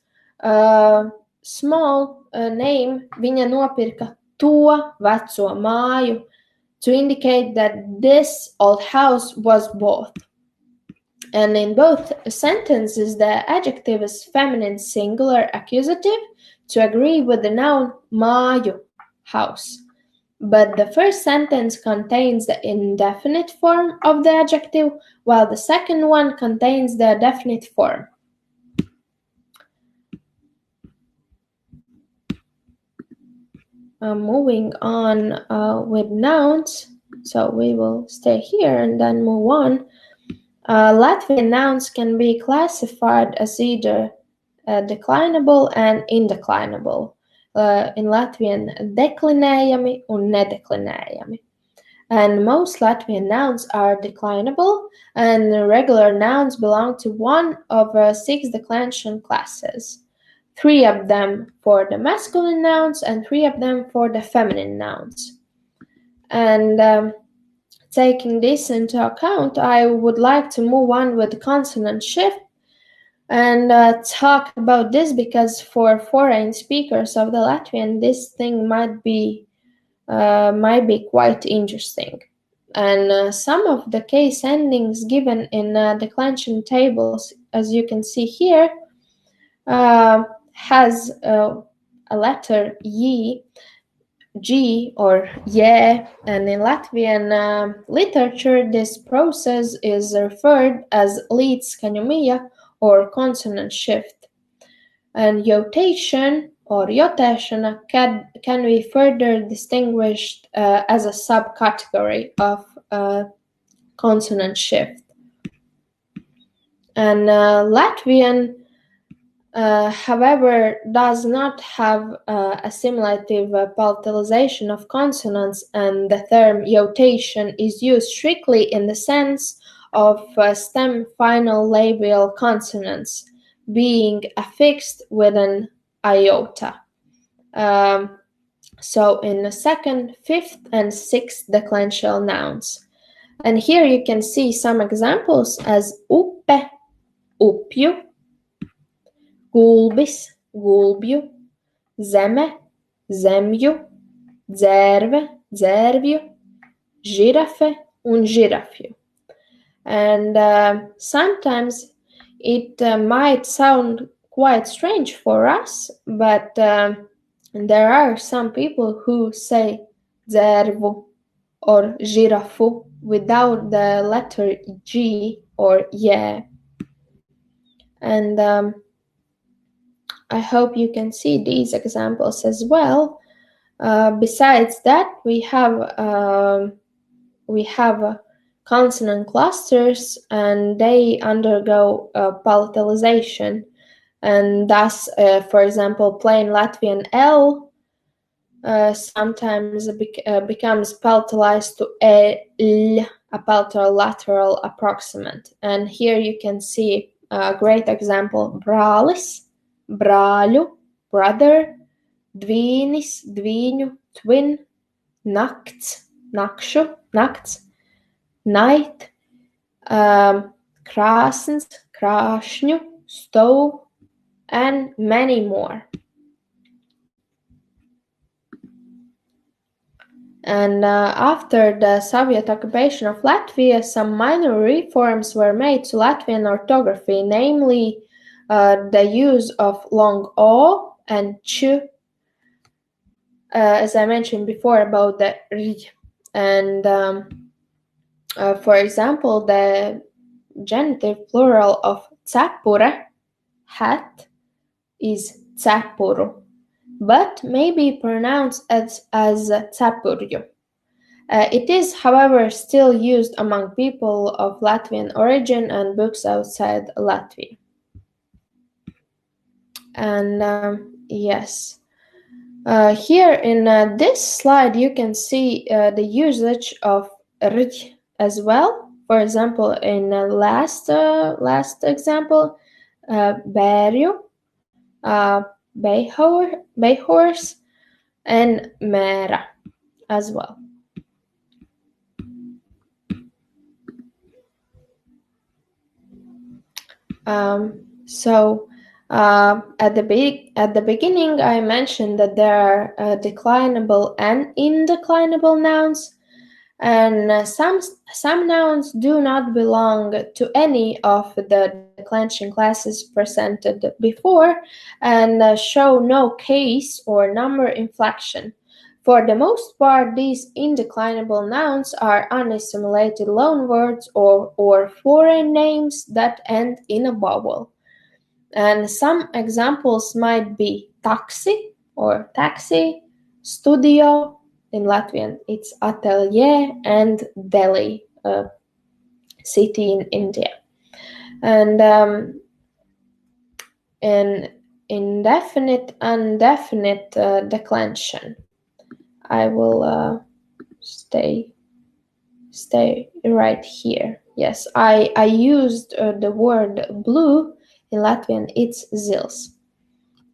small name, viņa nopirka to veco māju, to indicate that this old house was bought. And in both sentences, the adjective is feminine singular accusative to agree with the noun māju, house. But the first sentence contains the indefinite form of the adjective, while the second one contains the definite form. Moving on with nouns, so we will stay here and then move on. Latvian nouns can be classified as either declinable and indeclinable. In Latvian, deklinējami un nedeklinējami. And most Latvian nouns are declinable, and regular nouns belong to one of 6 declension classes. 3 of them for the masculine nouns and 3 of them for the feminine nouns. And taking this into account, I would like to move on with the consonant shift and talk about this, because for foreign speakers of the Latvian, this thing might be quite interesting. And some of the case endings given in declension tables, as you can see here, has a letter Y, G, or ye, and in Latvian literature, this process is referred as līdzskaņu or consonant shift. And jotation or jotēšana can be further distinguished as a subcategory of consonant shift. And Latvian, however, does not have a assimilative palatalization of consonants, and the term jotation is used strictly in the sense of stem final labial consonants being affixed with an iota. So in the 2nd, 5th, and 6th declensional nouns. And here you can see some examples as upe, upju, gulbis, gulbju, zeme, zemju, dzērve, dzērvju, žirafe, un žirafju. And sometimes it might sound quite strange for us, but there are some people who say dzērvu or žirafu without the letter G or ye. And I hope you can see these examples as well. Besides that, we have consonant clusters, and they undergo palatalization. And thus, for example, plain Latvian L sometimes becomes palatalized to L, a palatolateral approximant. And here you can see a great example: brālis, brāļu, brother, dvīnis, dvīņu, twin, nakts, nakšu, nakts, night, krāsns, krāšņu, stove, and many more. And after the Soviet occupation of Latvia, some minor reforms were made to Latvian orthography, namely the use of long O and ch, as I mentioned before about the r. And for example, the genitive plural of cepure, hat, is cepuru, but may be pronounced as cepurju. It is, however, still used among people of Latvian origin and books outside Latvia. And yes, here in this slide you can see the usage of r as well. For example, in the last example, bērju, horse, and mēra as well. So at the beginning, I mentioned that there are declinable and indeclinable nouns, and some nouns do not belong to any of the declension classes presented before and show no case or number inflection. For the most part, these indeclinable nouns are unassimilated loanwords or foreign names that end in a vowel. And some examples might be taxi or taxi, studio, in Latvian it's atelier, and Delhi, a city in India. And an indefinite, undefinite declension. I will stay right here. Yes, I used the word blue. In Latvian, it's zils.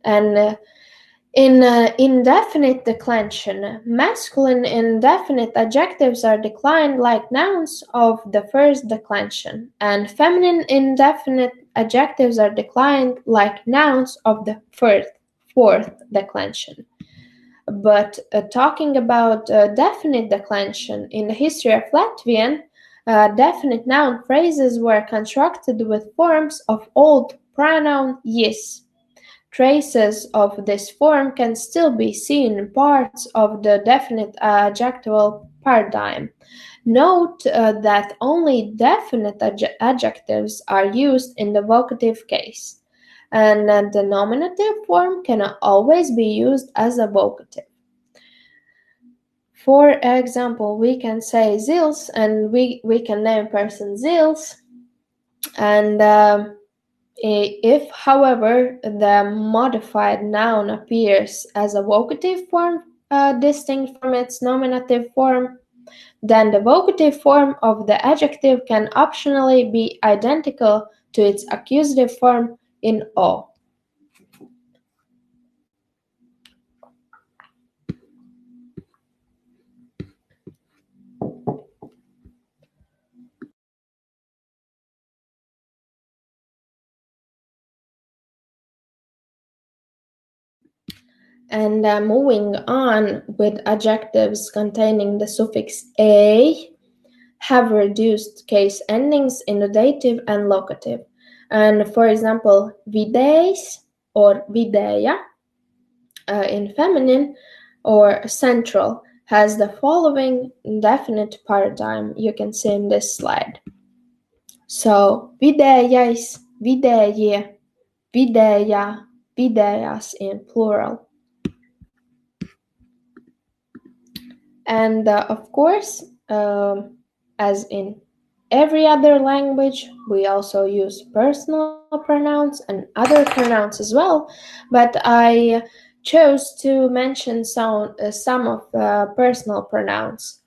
And in indefinite declension, masculine indefinite adjectives are declined like nouns of the first declension, and feminine indefinite adjectives are declined like nouns of the fourth declension. But talking about definite declension, in the history of Latvian, definite noun phrases were constructed with forms of old pronoun jis. Traces of this form can still be seen in parts of the definite adjectival paradigm. Note that only definite adjectives are used in the vocative case, and the nominative form can always be used as a vocative. For example, we can say zils, and we can name person zils, and if, however, the modified noun appears as a vocative form distinct from its nominative form, then the vocative form of the adjective can optionally be identical to its accusative form in O. And moving on with adjectives containing the suffix a, have reduced case endings in the dative and locative. And for example, vidējs or vidēja in feminine or central has the following definite paradigm you can see in this slide. So vidējais, vidējie, vidējā, vidējās in plural. And of course, as in every other language, we also use personal pronouns and other pronouns as well, but I chose to mention some of personal pronouns.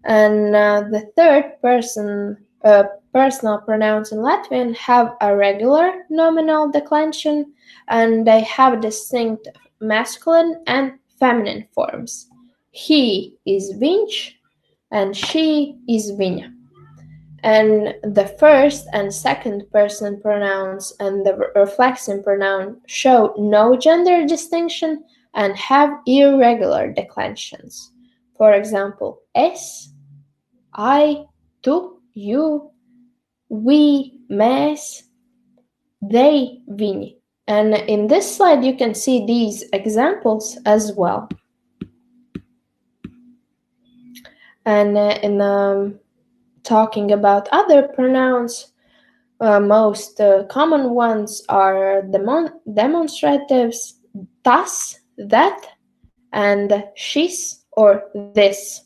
And the third person personal pronouns in Latvian have a regular nominal declension, and they have distinct masculine and feminine forms. He is viņš, and she is viņa. And the first and second person pronouns and the reflexive pronoun show no gender distinction and have irregular declensions. For example, es, I, tu, you, we, mēs, they, viņi. And in this slide you can see these examples as well. And in talking about other pronouns, most common ones are demonstratives, tas, that, and šis or this.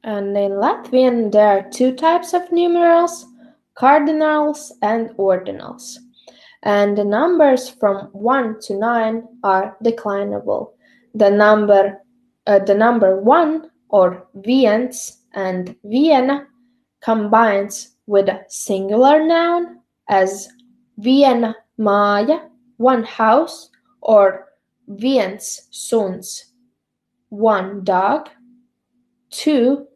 And in Latvian, there are two types of numerals, cardinals and ordinals. And the numbers from 1 to 9 are declinable. The number 1 or viens and viena combines with a singular noun as viena māja, one house, or viens suns, one dog, 2,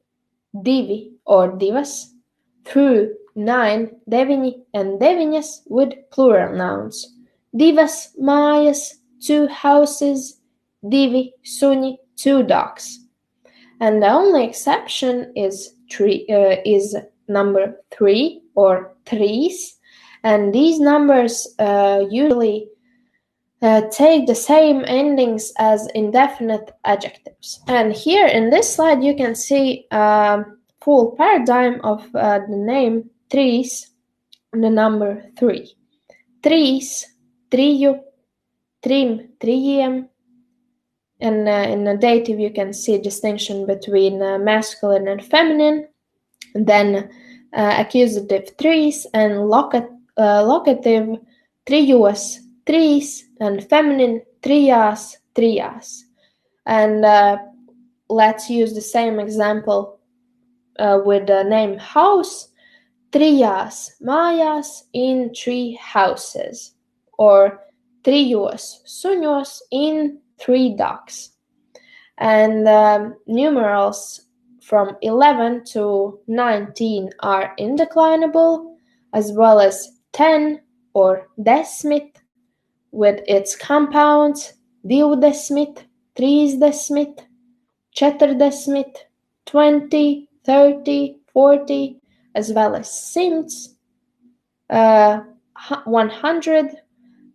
divi or divas, through 9, deviņi and deviņas with plural nouns. Divas mājas, 2 houses, divi suņi, 2 dogs. And the only exception is number 3 or threes, and these numbers usually take the same endings as indefinite adjectives. And here in this slide you can see full paradigm of the name trīs, the number 3. Trīs, triju, trim, trijiem. And in the dative you can see distinction between masculine and feminine, and then accusative trīs and locative trijos, trīs, and feminine trijās, trijās. And let's use the same example with the name house, trijās mājās, in 3 houses, or trijos suņos, in 3 dogs. And numerals from 11 to 19 are indeclinable, as well as 10 or desmit with its compounds, divdesmit, trīsdesmit, četrdesmit, 20, 30, 40, as well as simts, 100,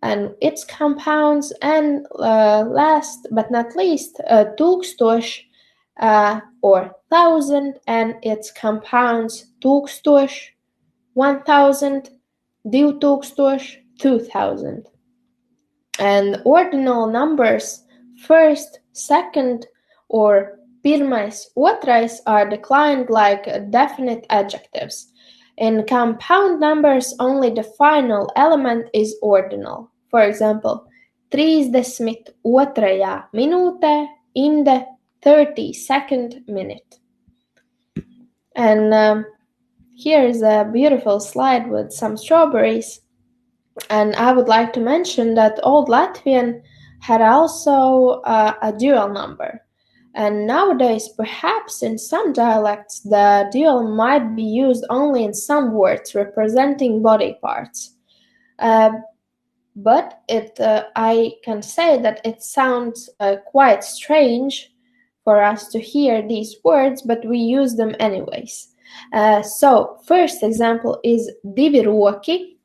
and its compounds, and last but not least, tūkstoš or 1,000 and its compounds, tūkstoš, 1,000, 2000, 2,000. And ordinal numbers, first, second, or pirmais, otrais are declined like definite adjectives. In compound numbers, only the final element is ordinal. For example, 32. minūtē, in the 32nd minute. And here is a beautiful slide with some strawberries. And I would like to mention that Old Latvian had also a dual number. And nowadays, perhaps in some dialects, the dual might be used only in some words representing body parts. But I can say that it sounds quite strange for us to hear these words, but we use them anyways. So, first example is divi roki,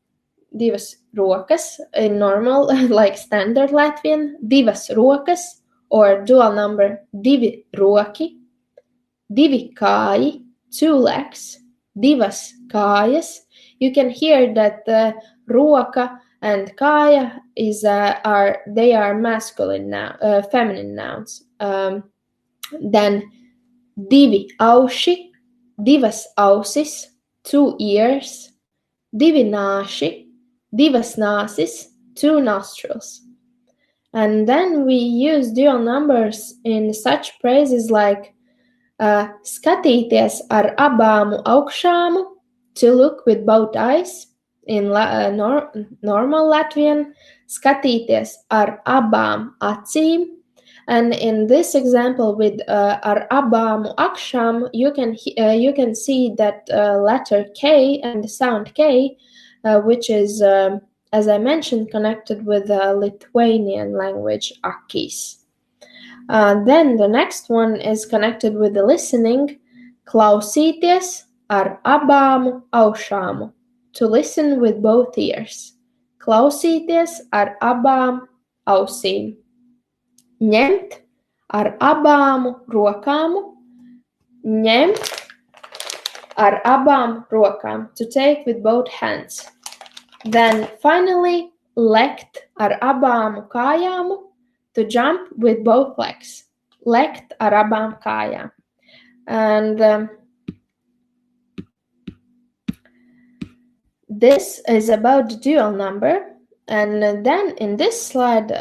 divas rokas, in normal, like standard Latvian, divas rokas, or dual number, divi roki, divi kāji, 2 legs, divas kājas. You can hear that the roka and kāja are masculine now, feminine nouns. Then divi auši, divas ausis, 2 ears, divi nāši, divas nāsis, 2 nostrils. And then we use dual numbers in such phrases like skatīties ar abām augšām, to look with both eyes, in normal Latvian, skatīties ar abām acīm. And in this example with ar abām akšām, you can see that letter K and the sound K, which is, as I mentioned, connected with the Lithuanian language akis. Then the next one is connected with the listening, klausīties ar abām aušām, to listen with both ears. Klausīties ar abām ausīm. Ņemt ar abām rokām. Ņemt ar abām rokām, to take with both hands. Then finally, lekt ar abām kājām, to jump with both legs. Lekt ar abām kājām. And this is about the dual number. And then in this slide,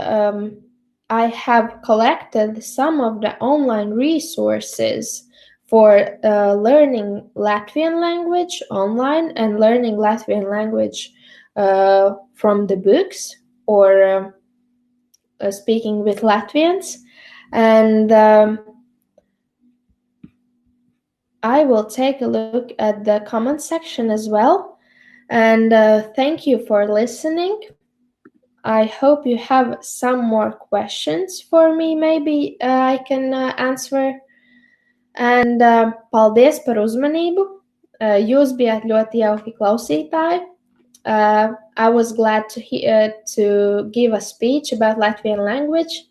I have collected some of the online resources for learning Latvian language online and learning Latvian language from the books or speaking with Latvians. And I will take a look at the comment section as well. And thank you for listening. I hope you have some more questions for me. Maybe I can answer. And paldies par uzmanību. Jūs bijāt ļoti jauki klausītāji. I was glad to give a speech about Latvian language.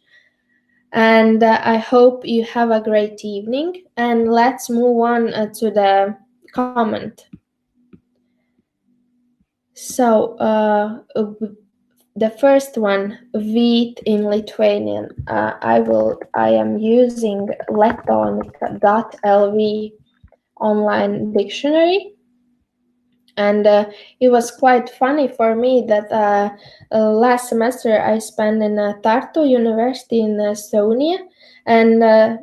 And I hope you have a great evening. And let's move on to the comment. So the first one, vīt in Lithuanian. I am using letonika.lv online dictionary. And it was quite funny for me that last semester I spent in Tartu University in Estonia, and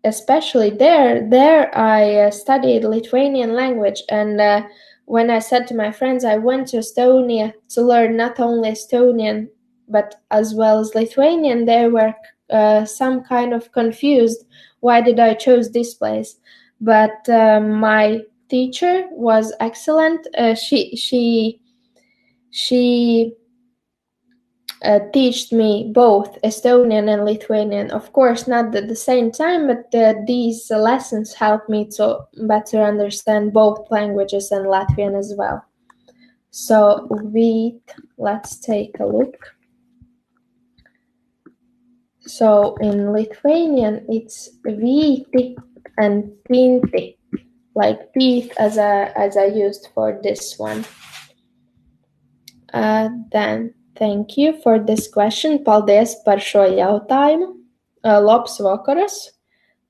especially there I studied Lithuanian language. And when I said to my friends I went to Estonia to learn not only Estonian but as well as Lithuanian, they were some kind of confused. Why did I choose this place? But my teacher was excellent. She taught me both Estonian and Lithuanian. Of course, not at the same time, but these lessons helped me to better understand both languages and Latvian as well. So let's take a look. So in Lithuanian, it's vīti and tinti, like teeth as I used for this one. Then thank you for this question. Paldies par šo jautājumu. Labs vakaras.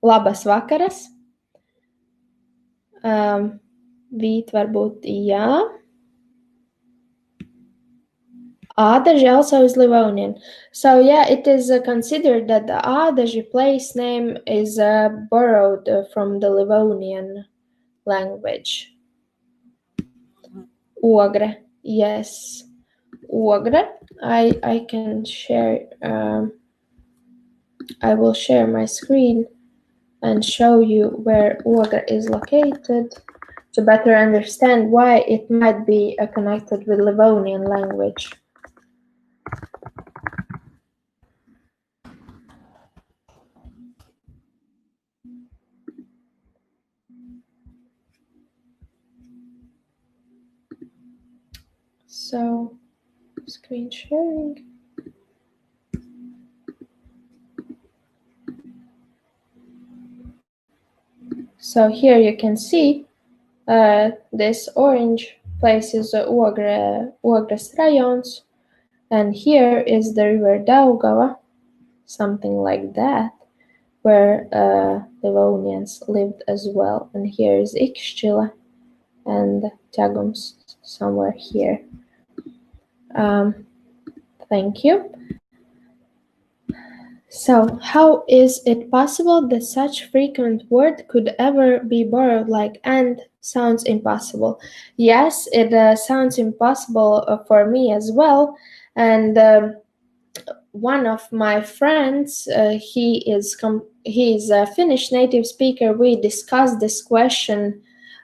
Labas vakaras. Vīt varbūt jā. Ādaži also is Livonian. So yeah, it is considered that the Ādaži place name is borrowed from the Livonian language. Ogre, yes. Ogre, I can share, I will share my screen and show you where Ogre is located to better understand why it might be connected with Livonian language. So, screen sharing. So here you can see this orange place is Ogres rajons, and here is the river Daugava, something like that, where Livonians lived as well. And here is Ikšķila and Ķegums somewhere here. Thank you. So, how is it possible that such frequent word could ever be borrowed like and? Sounds impossible. Yes, it sounds impossible for me as well. And one of my friends, he is a Finnish native speaker. We discussed this question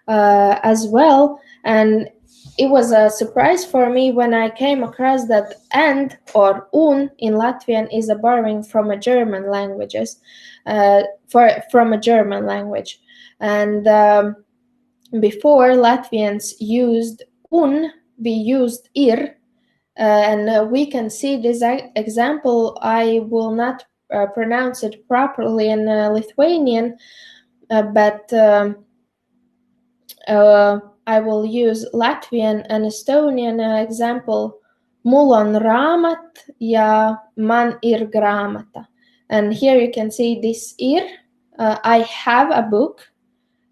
as well, and it was a surprise for me when I came across that and or un in Latvian is a borrowing from a German languages, from a German language, and before Latvians used un, we used ir. And we can see this example. I will not pronounce it properly in Lithuanian, but I will use Latvian and Estonian example. Mul on rāmat, ja man ir grāmata. And here you can see this ir. I have a book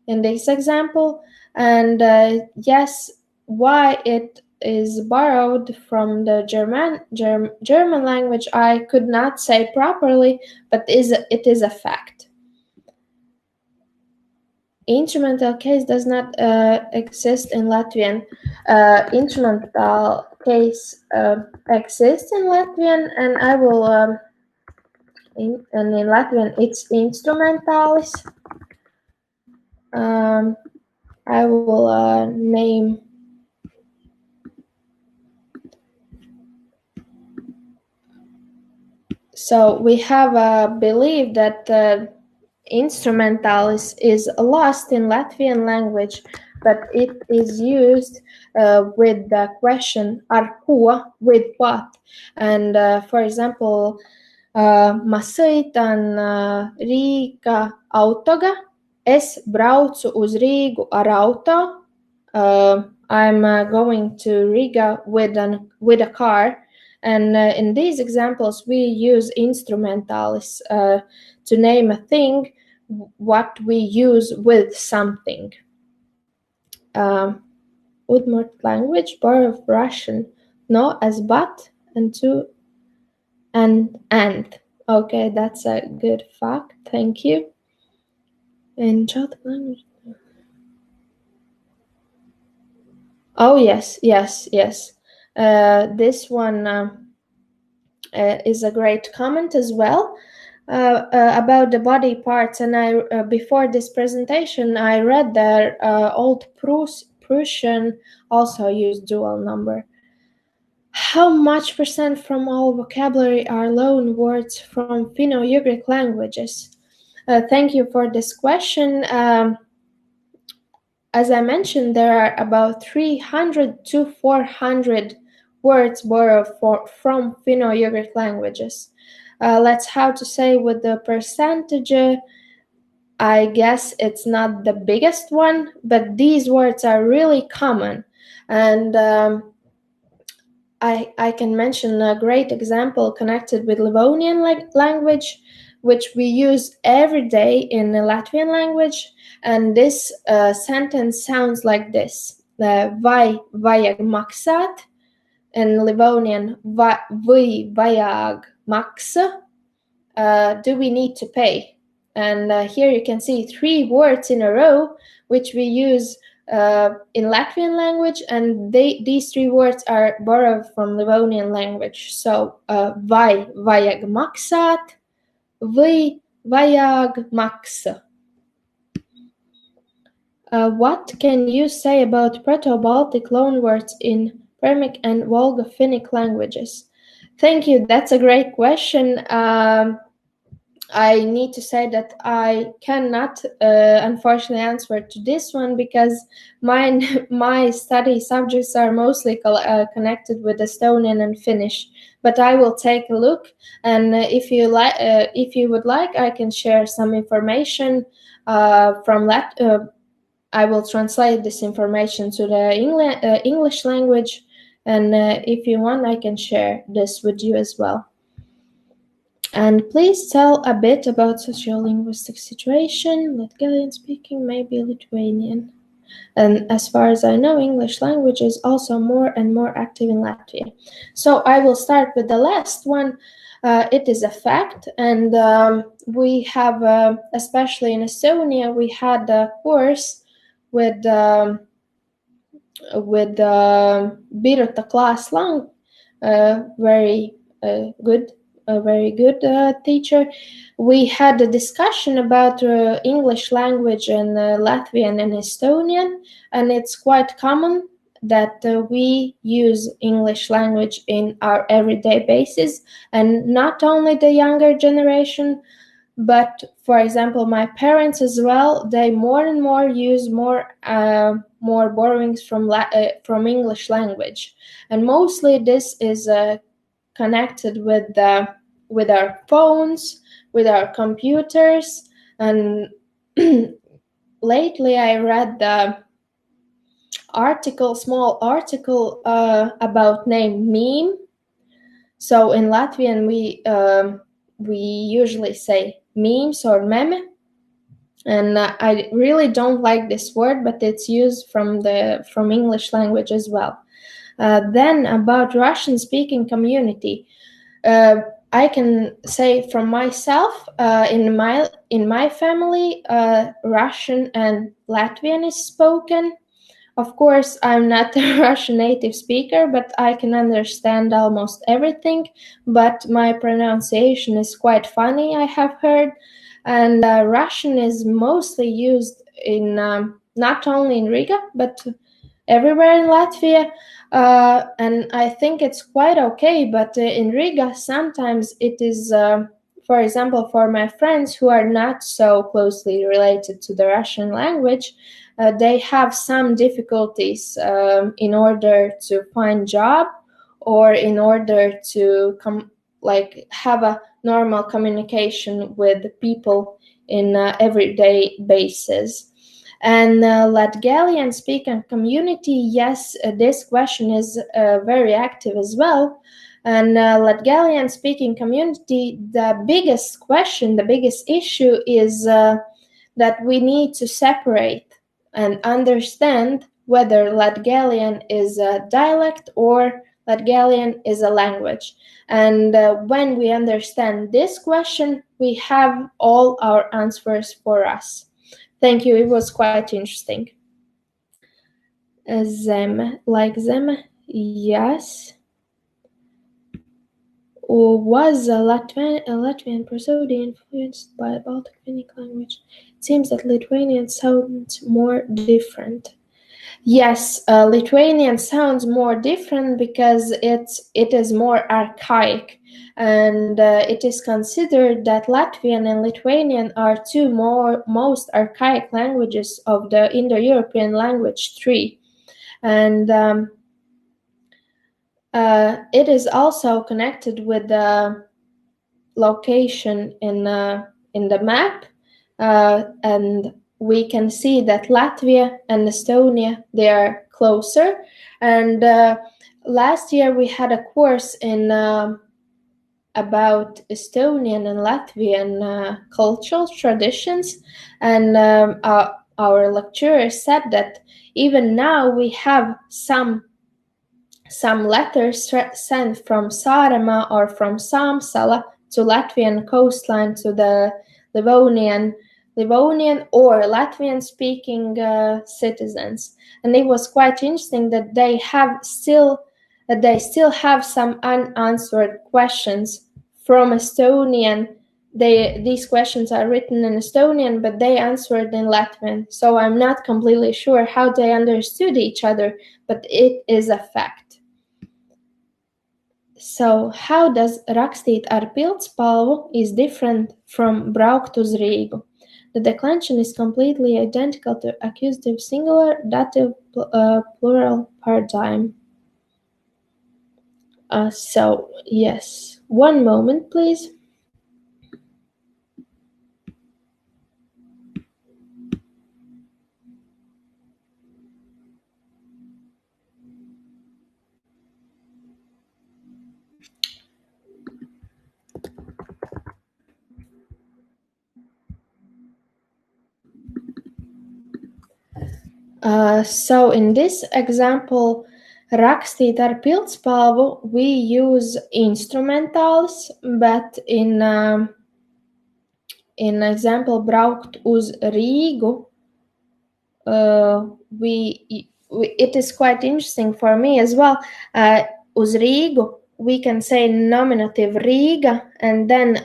in this example. And yes, why it is borrowed from the German language, I could not say properly, but it is a fact. Instrumental case does not exist in Latvian. Instrumental case exists in Latvian, and I will in Latvian it's instrumentalis. I will name. So we have a belief that instrumentalis is lost in Latvian language, but it is used with the question ar ko, with what. And for example, Masītan Rīga autoga, es braucu uz Rīgu ar auto. I'm going to Riga with a car. And in these examples, we use instrumentalis to name a thing, what we use with something. Udmurt language, borrow Russian, no as but and to and. Okay, that's a good fact. Thank you. In Celtic language. Oh yes. This one is a great comment as well about the body parts. And I before this presentation, I read that Old Prussian also used dual number. How much percent from all vocabulary are loan words from Finno-Ugric languages? Thank you for this question. As I mentioned, there are about 300 to 400 words borrowed from Finno-Ugric languages. Let's how to say with the percentage. I guess it's not the biggest one, but these words are really common. And I can mention a great example connected with Livonian language, which we use every day in the Latvian language. And this sentence sounds like this. Vai vajag maksāt. In Livonian, vai vajag maksa. Do we need to pay? And here you can see 3 words in a row, which we use in Latvian language, and these 3 words are borrowed from Livonian language. So, vai vajag maksāt, vai vajag maksa. What can you say about Proto-Baltic loanwords in Permic and Volga Finnic languages? Thank you. That's a great question. I need to say that I cannot, unfortunately, answer to this one because my study subjects are mostly connected with Estonian and Finnish. But I will take a look, and if you would like, I can share some information from I will translate this information to the English language, and if you want, I can share this with you as well. And please tell a bit about sociolinguistic situation, Latgalian speaking, maybe Lithuanian. And as far as I know, English language is also more and more active in Latvia. So I will start with the last one. It is a fact, and we have, especially in Estonia, we had a course with Birta Klaas-Lang, very good, a very good teacher. We had a discussion about English language in Latvian and Estonian, and it's quite common that we use English language in our everyday basis, and not only the younger generation, but for example, my parents as well. They more and more use more borrowings from English language, and mostly this is connected with our phones, with our computers, and lately I read the small article about name meme. So in Latvian we usually say memes or meme, and I really don't like this word, but it's used from English language as well. Then about Russian speaking community, I can say from myself, in my family, Russian and Latvian is spoken. Of course, I'm not a Russian native speaker, but I can understand almost everything. But my pronunciation is quite funny, I have heard. And Russian is mostly used in not only in Riga, but everywhere in Latvia. And I think it's quite okay. But in Riga, sometimes it is, for example, for my friends who are not so closely related to the Russian language, they have some difficulties in order to find job, or in order to have a normal communication with people in everyday basis. And Latgalian speaking community, yes, this question is very active as well. And Latgalian speaking community, the biggest question, the biggest issue is that we need to separate and understand whether Latgalian is a dialect or Latgalian is a language. And when we understand this question, we have all our answers for us. Thank you, it was quite interesting. Zeme, like Zeme, yes. Was Latvian prosody influenced by Baltic Finnic language? It seems that Lithuanian sounds more different. Yes, Lithuanian sounds more different because it is more archaic, and it is considered that Latvian and Lithuanian are two most archaic languages of the Indo-European language tree, and it is also connected with the location in the map, and we can see that Latvia and Estonia, they are closer. And last year we had a course in about Estonian and Latvian cultural traditions, and our lecturer said that even now we have some letters sent from Saaremaa or from Saamsala to Latvian coastline to the Livonian or Latvian-speaking citizens, and it was quite interesting that they still have some unanswered questions from Estonian. These questions are written in Estonian, but they answered in Latvian. So I'm not completely sure how they understood each other, but it is a fact. So, how does rakstīt ar pildspalvu is different from braukt uz Rīgu? The declension is completely identical to accusative singular, dative plural paradigm. So, yes. One moment, please. So in this example, Rakstīt ar pildspalvu, we use instrumentals, but in example, braukt uz Rīgu, it is quite interesting for me as well. Uz Rīgu, we can say nominative Rīga and then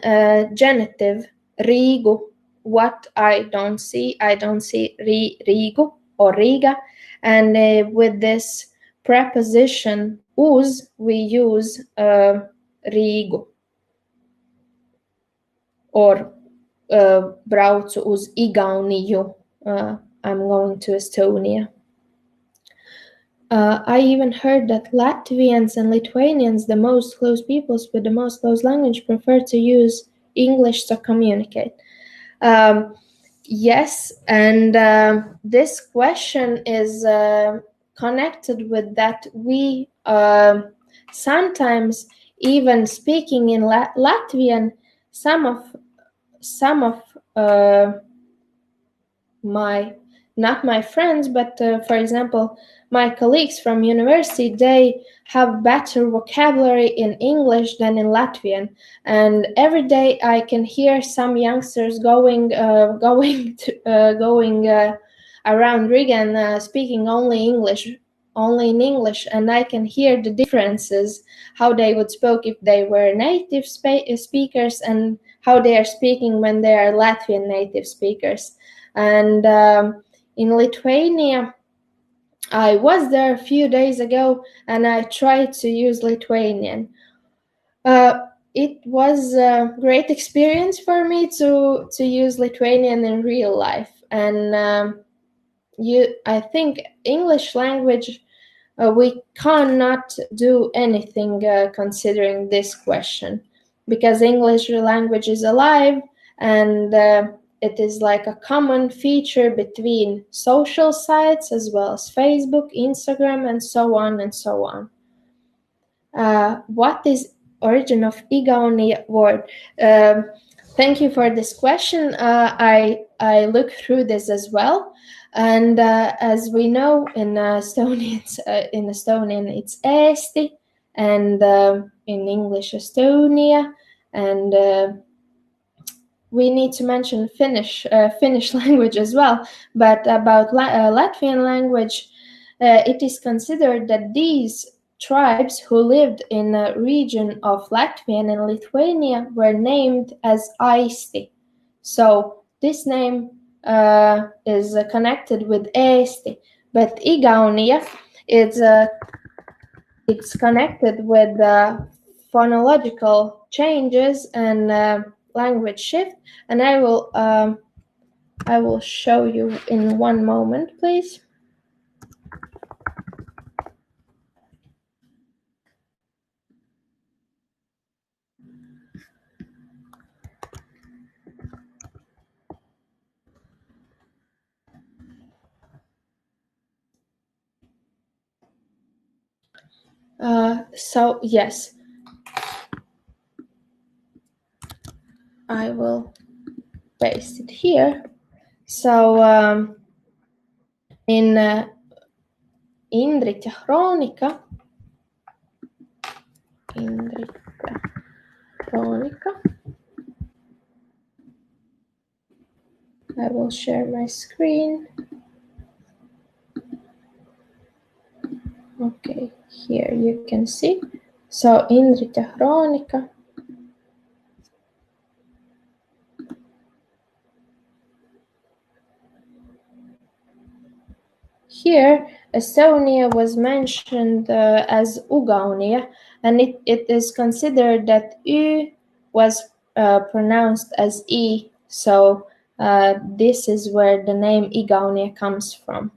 genitive Rīgu. What I don't see Rīgu or Riga. And with this preposition uz, we use Rīgu. Or braucu uz Igauniju. I'm going to Estonia. I even heard that Latvians and Lithuanians, the most close peoples with the most close language, prefer to use English to communicate. Yes, and this question is connected with that we sometimes even speaking in Latvian, some of not my friends, but for example, my colleagues from university, they have better vocabulary in English than in Latvian. And every day I can hear some youngsters going around Riga and speaking only in English, and I can hear the differences, how they would speak if they were native speakers and how they are speaking when they are Latvian native speakers. And in Lithuania, I was there a few days ago and I tried to use Lithuanian. It was a great experience for me to use Lithuanian in real life. And I think English language, we cannot do anything considering this question, because English language is alive and it is like a common feature between social sites as well as Facebook, Instagram, and so on and so on. What is origin of Igaunia word? Thank you for this question. I looked through this as well, and as we know, in Estonian it's Eesti, and in English Estonia, and we need to mention Finnish language as well. But about Latvian language, it is considered that these tribes who lived in the region of Latvian and Lithuania were named as Aisti. So this name is connected with Eesti, but Igaunia it's connected with phonological changes and language shift, and I will show you in one moment, please. So yes, I will paste it here. So in Indriķa Chronika, I will share my screen. Okay, here you can see. So Indriķa Chronika. Here, Estonia was mentioned as Ugaunia, and it is considered that U was pronounced as E, so this is where the name Igaunia comes from.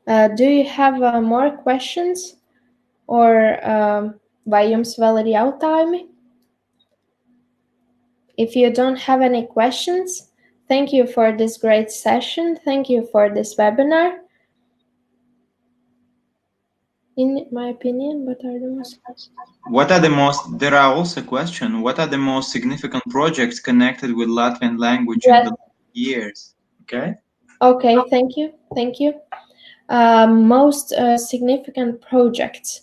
Do you have more questions? Or vai jums vēl ir jautājumi? If you don't have any questions, thank you for this great session. Thank you for this webinar. In my opinion, what are the most... There are also questions. What are the most significant projects connected with Latvian language in the years? Okay. Okay, thank you. most significant projects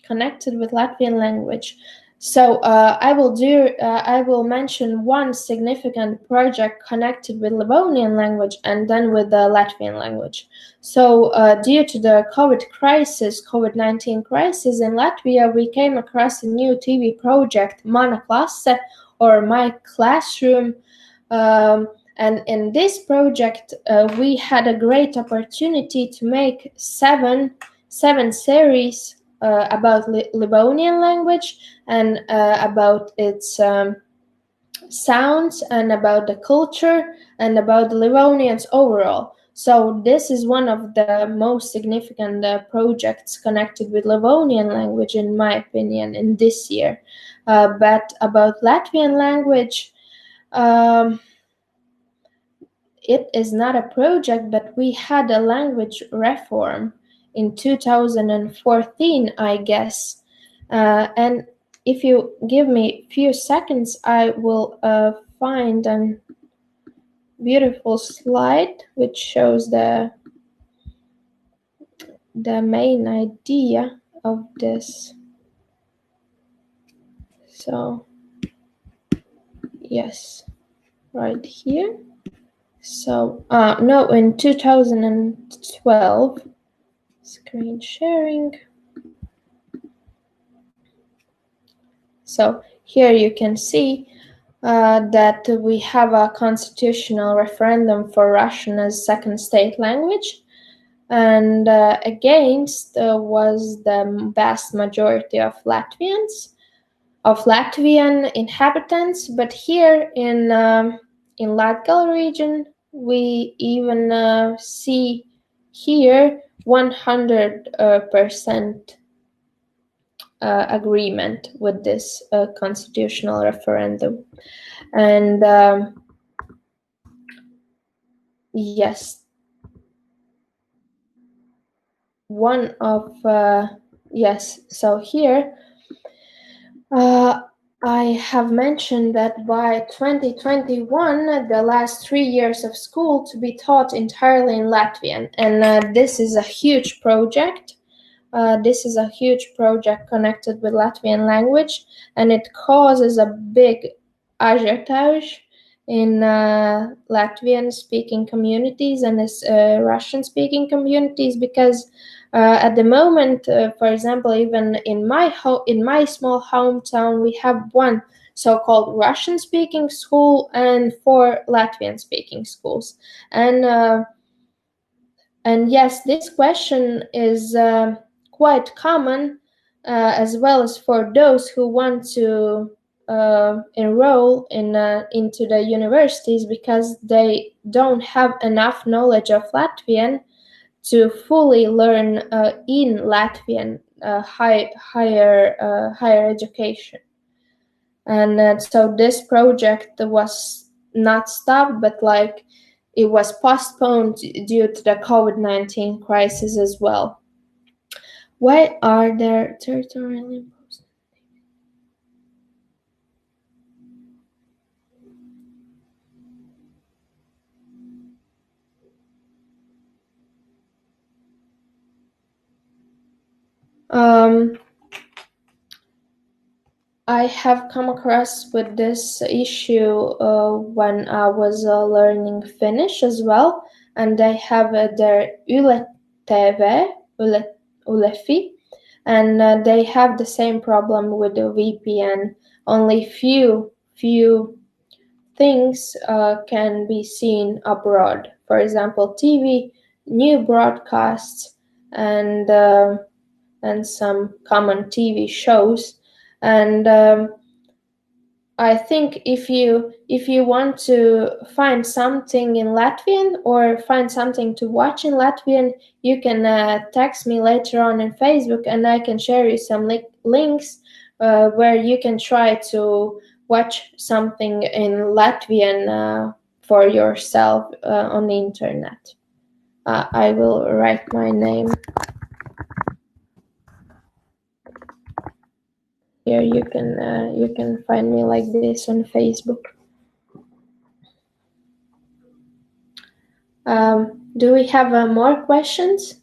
connected with Latvian language. So I will mention one significant project connected with Livonian language and then with the Latvian language. So due to the COVID-19 crisis in Latvia, we came across a new TV project, Mana Klase, or My Classroom. And in this project, we had a great opportunity to make seven series about Livonian language and about its sounds and about the culture and about the Livonians overall. So this is one of the most significant projects connected with Livonian language, in my opinion, in this year. But about Latvian language, it is not a project, but we had a language reform in 2014, I guess. And if you give me a few seconds, I will find a beautiful slide which shows the main idea of this. So, yes, right here. So, no, in 2012, screen sharing. So here you can see that we have a constitutional referendum for Russian as second state language, and against was the vast majority of Latvian inhabitants. But here in Latgal region, we even see here 100% agreement with this constitutional referendum. And yes, one of yes, so here I have mentioned that by 2021 the last 3 years of school to be taught entirely in Latvian, and this is a huge project. This is a huge project connected with Latvian language, and it causes a big agitage in Latvian-speaking communities and Russian-speaking communities, because at the moment, for example, even in my small hometown, we have one so-called Russian-speaking school and 4 Latvian-speaking schools, and yes, this question is quite common, as well as for those who want to enroll into the universities, because they don't have enough knowledge of Latvian to fully learn in Latvian higher education. And so this project was not stopped, but it was postponed due to the COVID-19 crisis as well. Why are there territorial imposed? I have come across with this issue when I was learning Finnish as well, and they have their Yle TV, Ylefi, and they have the same problem with the VPN. Only few things can be seen abroad. For example, TV, new broadcasts, and some common TV shows. And I think if you want to find something in Latvian or find something to watch in Latvian, you can text me later on Facebook, and I can share you some links where you can try to watch something in Latvian for yourself on the internet. I will write my name. Here you can find me like this on Facebook. Do we have more questions?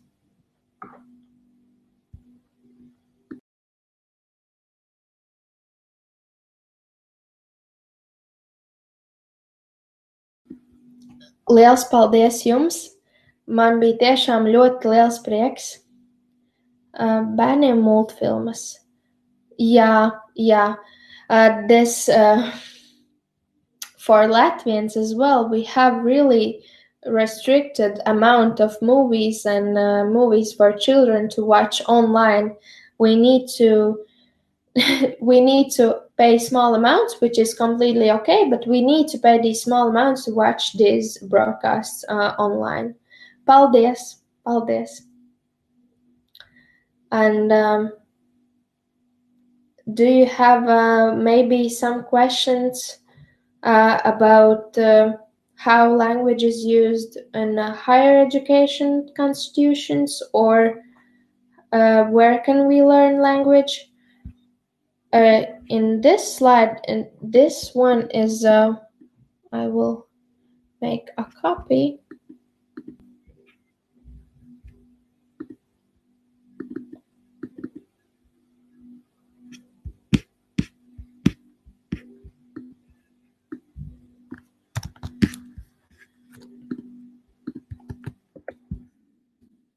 Liels paldies jums! Man bija tiešām ļoti liels prieks. Bērniem multfilmas. Jā. This for Latvians as well, we have really restricted amount of movies and movies for children to watch online. We need to pay small amounts, which is completely okay, but we need to pay these small amounts to watch these broadcasts online. Paldies! And do you have maybe some questions about how language is used in higher education institutions, or where can we learn language? In this slide, and this one is, I will make a copy.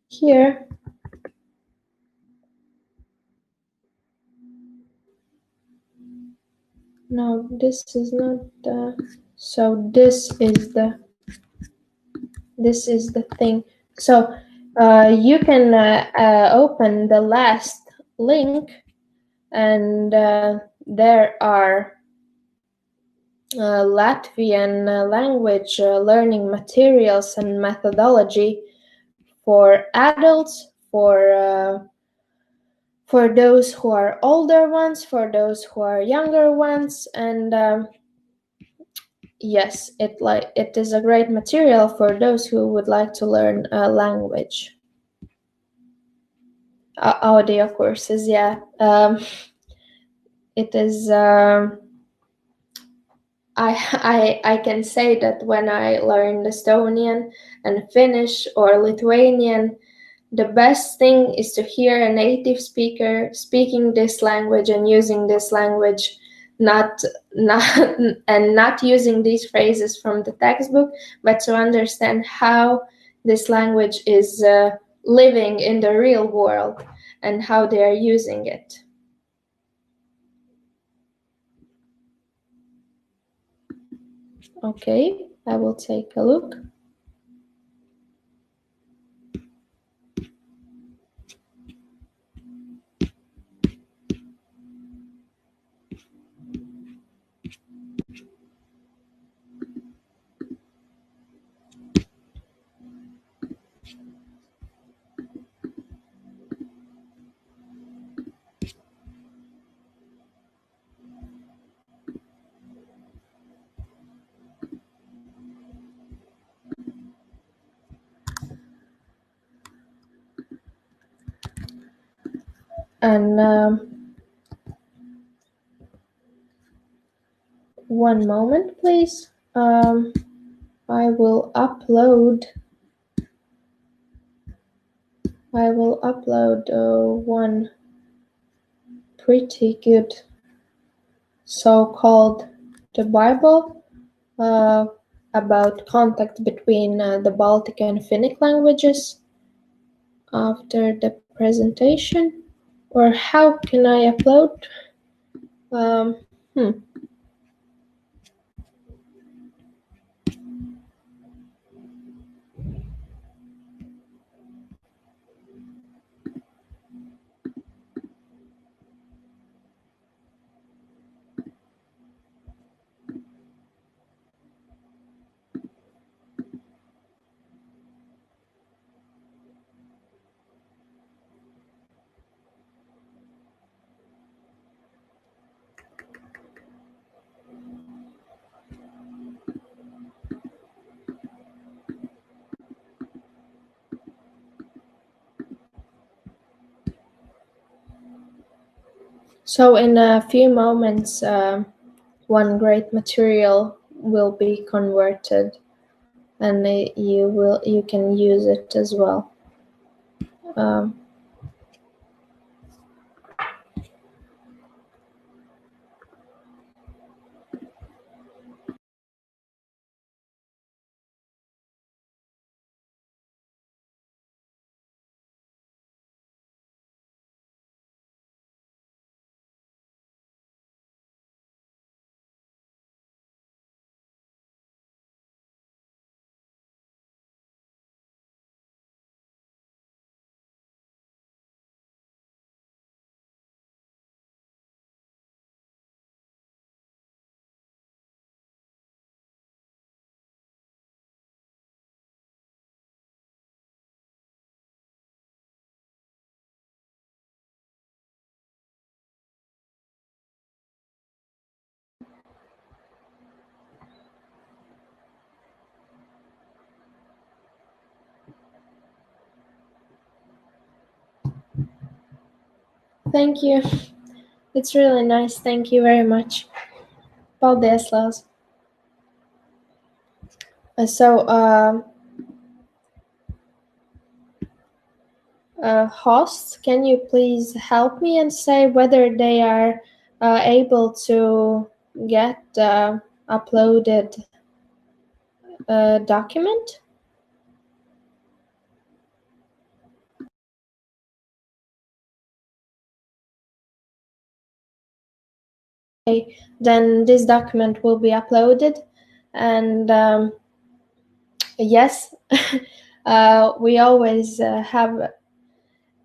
Here. No, this is not the. So this is the thing. So you can open the last link, and there are Latvian language learning materials and methodology for adults, for those who are older ones, for those who are younger ones, and yes, it is a great material for those who would like to learn a language. Audio courses, yeah. It is. I can say that when I learned Estonian and Finnish or Lithuanian, the best thing is to hear a native speaker speaking this language and using this language, not using these phrases from the textbook, but to understand how this language is living in the real world and how they are using it. Okay, I will take a look. And one moment, please. I will upload one pretty good so-called the Bible about contact between the Baltic and Finnic languages after the presentation. Or how can I upload? So in a few moments, one great material will be converted and you can use it as well. Thank you. It's really nice. Thank you very much. Paldies, Lās. Hosts, can you please help me and say whether they are able to get uploaded document? Okay, then this document will be uploaded, and yes, we always have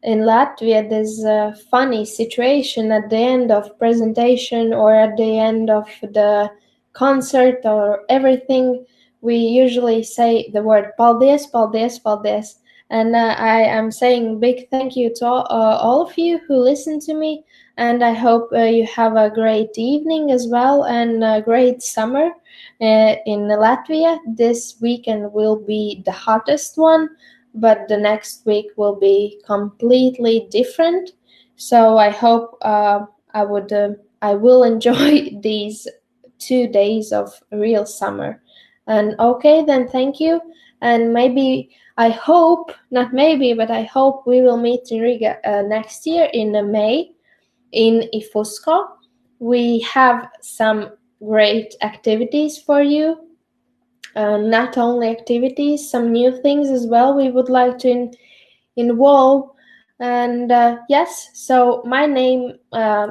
in Latvia this funny situation at the end of presentation or at the end of the concert or everything. We usually say the word paldies, paldies, paldies. And I am saying big thank you to all of you who listen to me. And I hope you have a great evening as well and a great summer in Latvia. This weekend will be the hottest one, but the next week will be completely different. So I hope I will enjoy these 2 days of real summer. And okay, then thank you. And maybe I hope, not maybe, but I hope we will meet in Riga next year in May in Ifusko. We have some great activities for you. Not only activities, some new things as well we would like to involve. And yes, so my name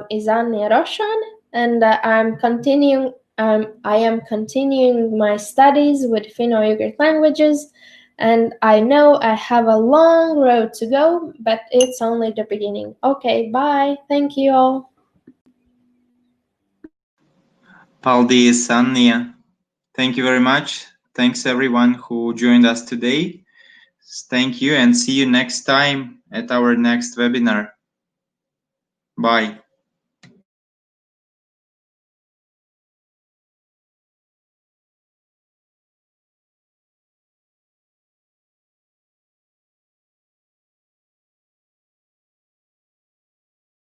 is Annija Rošāne, and I am continuing my studies with Finno-Ugric languages, and I know I have a long road to go, but it's only the beginning. Okay, bye. Thank you all. Paldies, Annija. Thank you very much. Thanks everyone who joined us today. Thank you and see you next time at our next webinar. Bye.